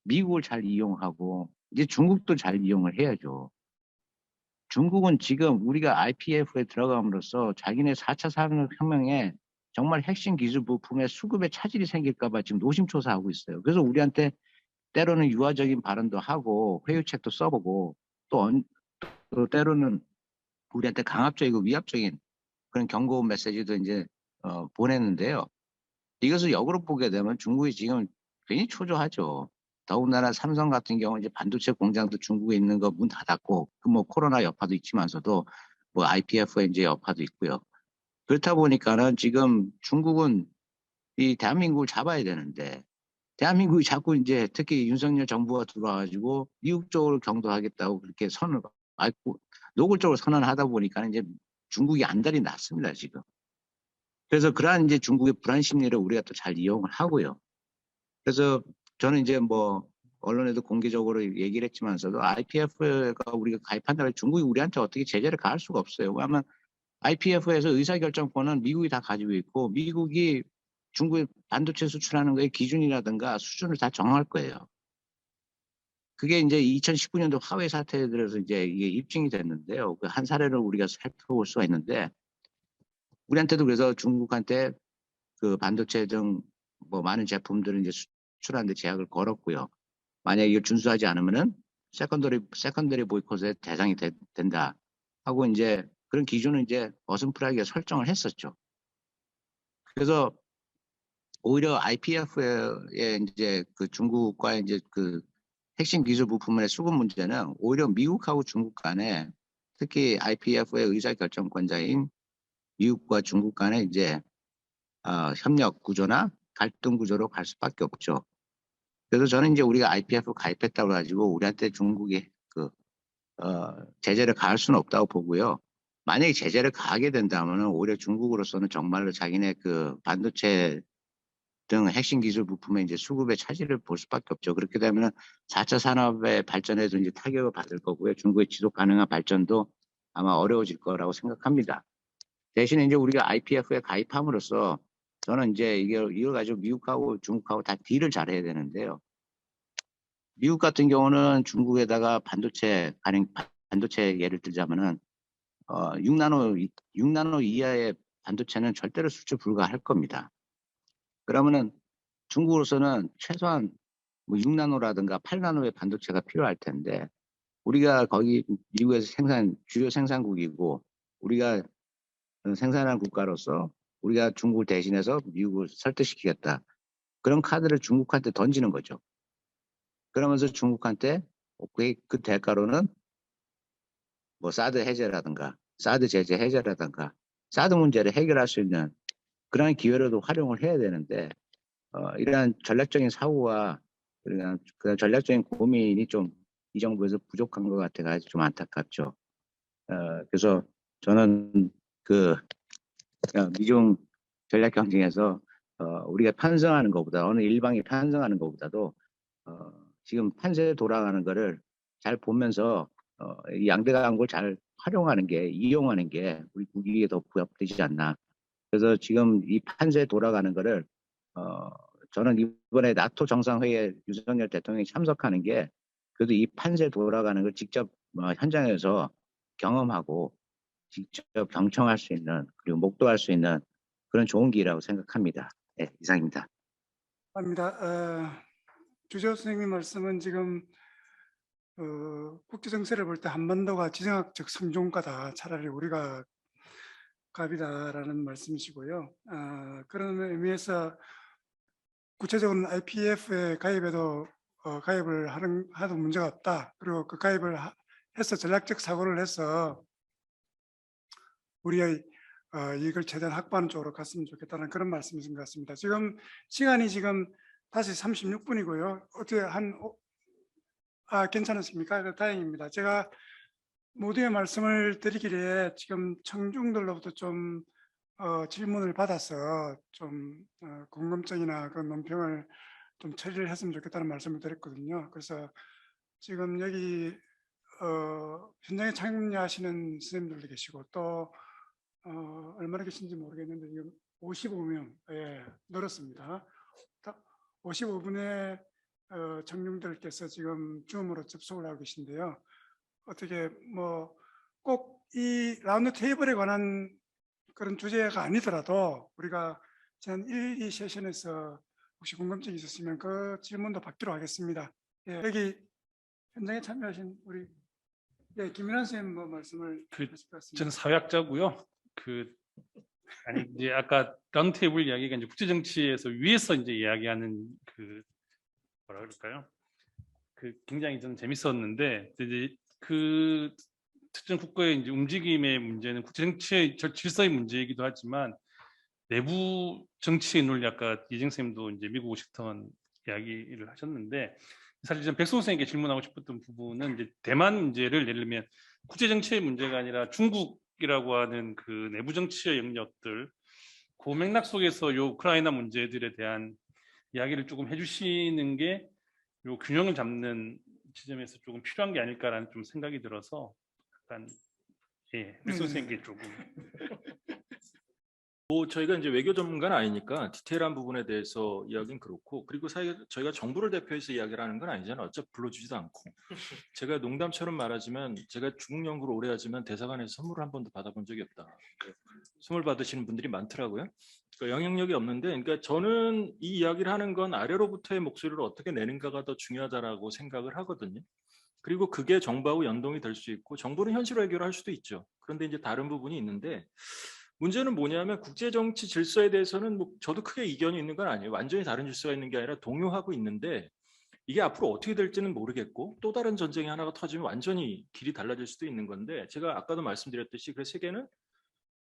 S4: 미국을 잘 이용하고 이제 중국도 잘 이용을 해야죠. 중국은 지금 우리가 IPF에 들어감으로써 자기네 4차 산업혁명에 정말 핵심 기술 부품의 수급에 차질이 생길까 봐 지금 노심초사하고 있어요. 그래서 우리한테 때로는 유화적인 발언도 하고 회유책도 써보고 또 때로는 우리한테 강압적이고 위압적인 그런 경고 메시지도 이제 보냈는데요. 이것을 역으로 보게 되면 중국이 지금 괜히 초조하죠. 더군다나 삼성 같은 경우 이제 반도체 공장도 중국에 있는 거 문 닫았고, 그 뭐 코로나 여파도 있지만서도 뭐 IPF에 이제 여파도 있고요. 그렇다 보니까는 지금 중국은 이 대한민국을 잡아야 되는데, 대한민국이 자꾸 이제 특히 윤석열 정부가 들어와가지고 미국 쪽으로 경도하겠다고 그렇게 노골적으로 선언하다 보니까 이제 중국이 안달이 났습니다, 지금. 그래서 그러한 이제 중국의 불안 심리를 우리가 또 잘 이용을 하고요. 그래서 저는 이제 뭐 언론에도 공개적으로 얘기를 했지만서도 IPF가 우리가 가입한다면 중국이 우리한테 어떻게 제재를 가할 수가 없어요. 왜냐하면 IPF에서 의사결정권은 미국이 다 가지고 있고 미국이 중국에 반도체 수출하는 거의 기준이라든가 수준을 다 정할 거예요. 그게 이제 2019년도 화웨이 사태에 들어서 이제 이게 입증이 됐는데요. 그 한 사례를 우리가 살펴볼 수가 있는데 우리한테도 그래서 중국한테 그 반도체 등 뭐 많은 제품들을 이제 수출하는데 제약을 걸었고요. 만약에 이걸 준수하지 않으면은 세컨더리 보이콧의 대상이 된다 하고 이제 그런 기준을 이제 어슴푸레하게 설정을 했었죠. 그래서 오히려 IPF의 이제 그 중국과 이제 그 핵심 기술 부품의 수급 문제는 오히려 미국하고 중국 간에 특히 IPF의 의사결정권자인 미국과 중국 간에 이제 협력 구조나 갈등 구조로 갈 수밖에 없죠. 그래서 저는 이제 우리가 IPF 가입했다고 가지고 우리한테 중국이 제재를 가할 수는 없다고 보고요. 만약에 제재를 가하게 된다면 오히려 중국으로서는 정말로 자기네 그 반도체 등 핵심 기술 부품의 이제 수급의 차질을 볼 수밖에 없죠. 그렇게 되면 4차 산업의 발전에도 이제 타격을 받을 거고요. 중국의 지속 가능한 발전도 아마 어려워질 거라고 생각합니다. 대신에 이제 우리가 IPF에 가입함으로써 저는 이제 이걸 가지고 미국하고 중국하고 다 딜을 잘해야 되는데요. 미국 같은 경우는 중국에다가 반도체 예를 들자면은 6나노 이하의 반도체는 절대로 수출 불가할 겁니다. 그러면은 중국으로서는 최소한 뭐 6나노라든가 8나노의 반도체가 필요할 텐데 우리가 거기 미국에서 주요 생산국이고 우리가 생산하는 국가로서 우리가 중국을 대신해서 미국을 설득시키겠다. 그런 카드를 중국한테 던지는 거죠. 그러면서 중국한테 그 대가로는 뭐 사드 해제라든가 사드 제재 해제라든가 사드 문제를 해결할 수 있는 그런 기회로도 활용을 해야 되는데 이러한 전략적인 사고와 그런 전략적인 고민이 좀 이 정부에서 부족한 것 같아가지고 좀 안타깝죠. 그래서 저는 그 미중 전략 경쟁에서 우리가 편성하는 것보다 어느 일방이 편성하는 것보다도 지금 판세에 돌아가는 거를 잘 보면서 이 양대 강국을 잘 활용하는 게 이용하는 게 우리 국익에 더 부합되지 않나. 그래서 지금 이 판세에 돌아가는 거를 저는 이번에 나토 정상회의에 윤석열 대통령이 참석하는 게 그래도 이 판세 돌아가는 걸 직접 현장에서 경험하고 직접 경청할 수 있는 그리고 목도할 수 있는 그런 좋은 기회라고 생각합니다. 네, 이상입니다.
S1: 감사합니다. 주재호 선생님 말씀은 지금 국제 정세를 볼 때 한반도가 지정학적 생존과다. 차라리 우리가 갑이다라는 말씀이시고요. 그런 의미에서 구체적으로는 IPF에 가입해도 가입을 하도 문제가 없다. 그리고 그 가입을 해서 전략적 사고를 해서 우리의 이익을 최대한 확보하는 쪽으로 갔으면 좋겠다는 그런 말씀이신 것 같습니다. 지금 시간이 지금 다시 36분이고요. 어떻게 괜찮으십니까? 다행입니다. 제가 모두의 말씀을 드리기에 지금 청중들로부터 좀 질문을 받아서 좀 궁금증이나 그 논평을 좀 처리를 했으면 좋겠다는 말씀을 드렸거든요. 그래서 지금 여기 현장에 참여하시는 선생님들도 계시고 또 얼마나 계신지 모르겠는데 지금 55명 늘었습니다. 55분의 청중들께서 지금 줌으로 접속을 하고 계신데요. 어떻게 뭐 꼭 이 라운드 테이블에 관한 그런 주제가 아니더라도 우리가 지난 1, 2 세션에서 혹시 궁금증이 있으시면 그 질문도 받기로 하겠습니다. 여기 현장에 참여하신 우리 김민환 선생님 뭐 말씀을 하실 것 같습니다.
S5: 저는 사회학자고요. 아니 이제 아까 라운드 테이블 이야기가 이제 국제 정치에서 위에서 이제 이야기하는 뭐라 그럴까요? 굉장히 저는 재밌었는데 이제 그 특정 국가의 이제 움직임의 문제는 국제 정치의 질서의 문제이기도 하지만 내부 정치의 논리, 아까 이정 쌤도 이제 미국 워싱턴 이야기를 하셨는데 사실 전 백승호 선생님께 질문하고 싶었던 부분은 이제 대만 문제를 예를 들면 국제 정치의 문제가 아니라 중국이라고 하는 그 내부 정치의 영역들, 그 맥락 속에서 요 우크라이나 문제들에 대한 이야기를 조금 해주시는 게 요 균형을 잡는 지점에서 조금 필요한 게 아닐까라는 좀 생각이 들어서 약간 백승호 선생님께 조금.
S6: 저희가 이제 외교 전문가는 아니니까 디테일한 부분에 대해서 이야기는 그렇고, 그리고 저희가 정부를 대표해서 이야기를 하는 건 아니잖아요. 어차피 불러주지도 않고. 제가 농담처럼 말하지만 제가 중국 연구를 오래 하지만 대사관에서 선물을 한 번도 받아본 적이 없다. 선물 받으시는 분들이 많더라고요. 그러니까 영향력이 없는데, 그러니까 저는 이 이야기를 하는 건 아래로부터의 목소리를 어떻게 내는가가 더 중요하다라고 생각을 하거든요. 그리고 그게 정부하고 연동이 될 수 있고 정부는 현실 외교를 할 수도 있죠. 그런데 이제 다른 부분이 있는데, 문제는 뭐냐면 국제정치 질서에 대해서는 뭐 저도 크게 이견이 있는 건 아니에요. 완전히 다른 질서가 있는 게 아니라 동요하고 있는데 이게 앞으로 어떻게 될지는 모르겠고 또 다른 전쟁이 하나가 터지면 완전히 길이 달라질 수도 있는 건데, 제가 아까도 말씀드렸듯이 그 세계는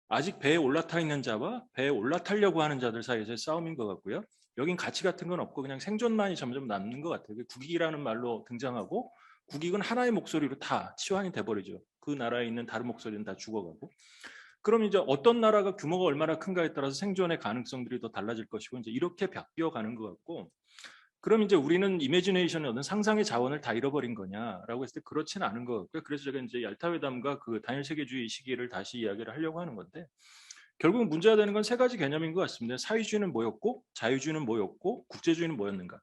S6: 아직 배에 올라타 있는 자와 배에 올라타려고 하는 자들 사이에서의 싸움인 것 같고요. 여긴 가치 같은 건 없고 그냥 생존만이 점점 남는 것 같아요. 국익이라는 말로 등장하고 국익은 하나의 목소리로 다 치환이 돼버리죠. 그 나라에 있는 다른 목소리는 다 죽어가고. 그럼 이제 어떤 나라가 규모가 얼마나 큰가에 따라서 생존의 가능성들이 더 달라질 것이고 이제 이렇게 바뀌어가는 것 같고, 그럼 이제 우리는 이미지네이션의 어떤 상상의 자원을 다 잃어버린 거냐라고 했을 때 그렇지는 않은 것 같고요. 그래서 제가 이제 얄타 회담과 그 단일 세계주의 시기를 다시 이야기를 하려고 하는 건데, 결국 문제가 되는 건 세 가지 개념인 것 같습니다. 사회주의는 뭐였고, 자유주의는 뭐였고, 국제주의는 뭐였는가.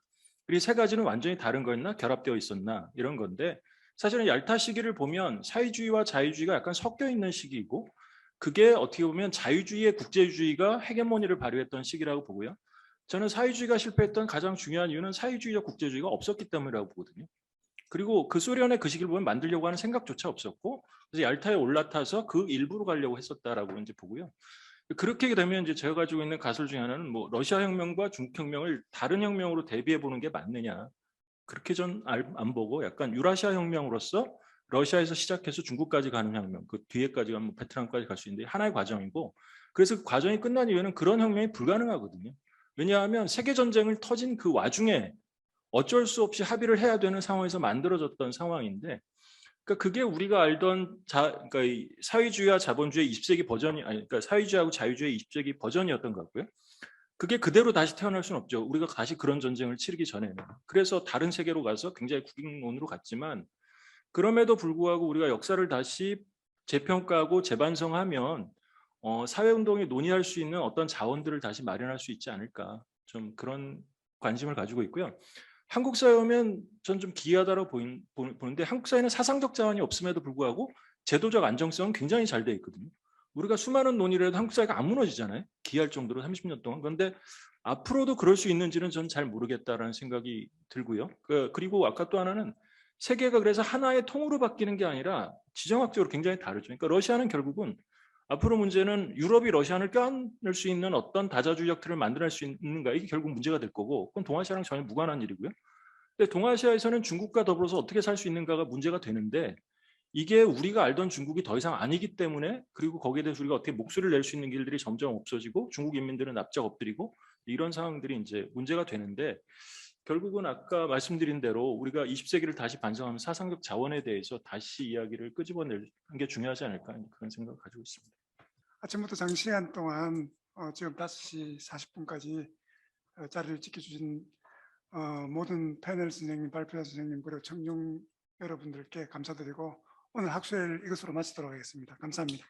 S6: 이 세 가지는 완전히 다른 거였나, 결합되어 있었나, 이런 건데, 사실은 얄타 시기를 보면 사회주의와 자유주의가 약간 섞여 있는 시기이고, 그게 어떻게 보면 자유주의의 국제주의가 헤게모니를 발휘했던 시기라고 보고요. 저는 사회주의가 실패했던 가장 중요한 이유는 사회주의적 국제주의가 없었기 때문이라고 보거든요. 그리고 그 소련의 그 시기를 보면 만들려고 하는 생각조차 없었고, 그래서 얄타에 올라타서 그 일부로 가려고 했었다라고 이제 보고요. 그렇게 되면 이제 제가 가지고 있는 가설 중에 하나는 뭐 러시아 혁명과 중국 혁명을 다른 혁명으로 대비해 보는 게 맞느냐, 그렇게 전 안 보고 약간 유라시아 혁명으로서 러시아에서 시작해서 중국까지 가는 혁명, 그 뒤에까지 가면 베트남까지 갈 수 있는데 하나의 과정이고, 그래서 그 과정이 끝난 이후에는 그런 혁명이 불가능하거든요. 왜냐하면 세계전쟁을 터진 그 와중에 어쩔 수 없이 합의를 해야 되는 상황에서 만들어졌던 상황인데, 그러니까 그게 우리가 알던 그러니까 이 사회주의와 자본주의 20세기 버전이 그러니까 사회주의하고 자유주의 20세기 버전이었던 것 같고요. 그게 그대로 다시 태어날 수는 없죠. 우리가 다시 그런 전쟁을 치르기 전에는. 그래서 다른 세계로 가서 굉장히 국익론으로 갔지만, 그럼에도 불구하고 우리가 역사를 다시 재평가하고 재반성하면 사회운동에 논의할 수 있는 어떤 자원들을 다시 마련할 수 있지 않을까, 좀 그런 관심을 가지고 있고요. 한국 사회 오면 전 좀 기이하다고 보는데, 한국 사회는 사상적 자원이 없음에도 불구하고 제도적 안정성은 굉장히 잘 돼 있거든요. 우리가 수많은 논의를 해도 한국 사회가 안 무너지잖아요. 기이할 정도로 30년 동안. 그런데 앞으로도 그럴 수 있는지는 전 잘 모르겠다라는 생각이 들고요. 그리고 아까 또 하나는 세계가 그래서 하나의 통으로 바뀌는 게 아니라 지정학적으로 굉장히 다르죠. 그러니까 러시아는 결국은 앞으로 문제는 유럽이 러시아를 껴안을 수 있는 어떤 다자주의적 틀을 만들어낼 수 있는가, 이게 결국 문제가 될 거고, 그건 동아시아랑 전혀 무관한 일이고요. 근데 동아시아에서는 중국과 더불어서 어떻게 살 수 있는가가 문제가 되는데, 이게 우리가 알던 중국이 더 이상 아니기 때문에, 그리고 거기에 대해서 우리가 어떻게 목소리를 낼 수 있는 길들이 점점 없어지고 중국 인민들은 납작 엎드리고, 이런 상황들이 이제 문제가 되는데, 결국은 아까 말씀드린 대로 우리가 20세기를 다시 반성하면 사상적 자원에 대해서 다시 이야기를 끄집어내는 게 중요하지 않을까, 그런 생각을 가지고 있습니다.
S1: 아침부터 장시간 동안 지금 5시 40분까지 자리를 지켜주신 모든 패널 선생님, 발표자 선생님, 그리고 청중 여러분들께 감사드리고 오늘 학술 이것으로 마치도록 하겠습니다. 감사합니다.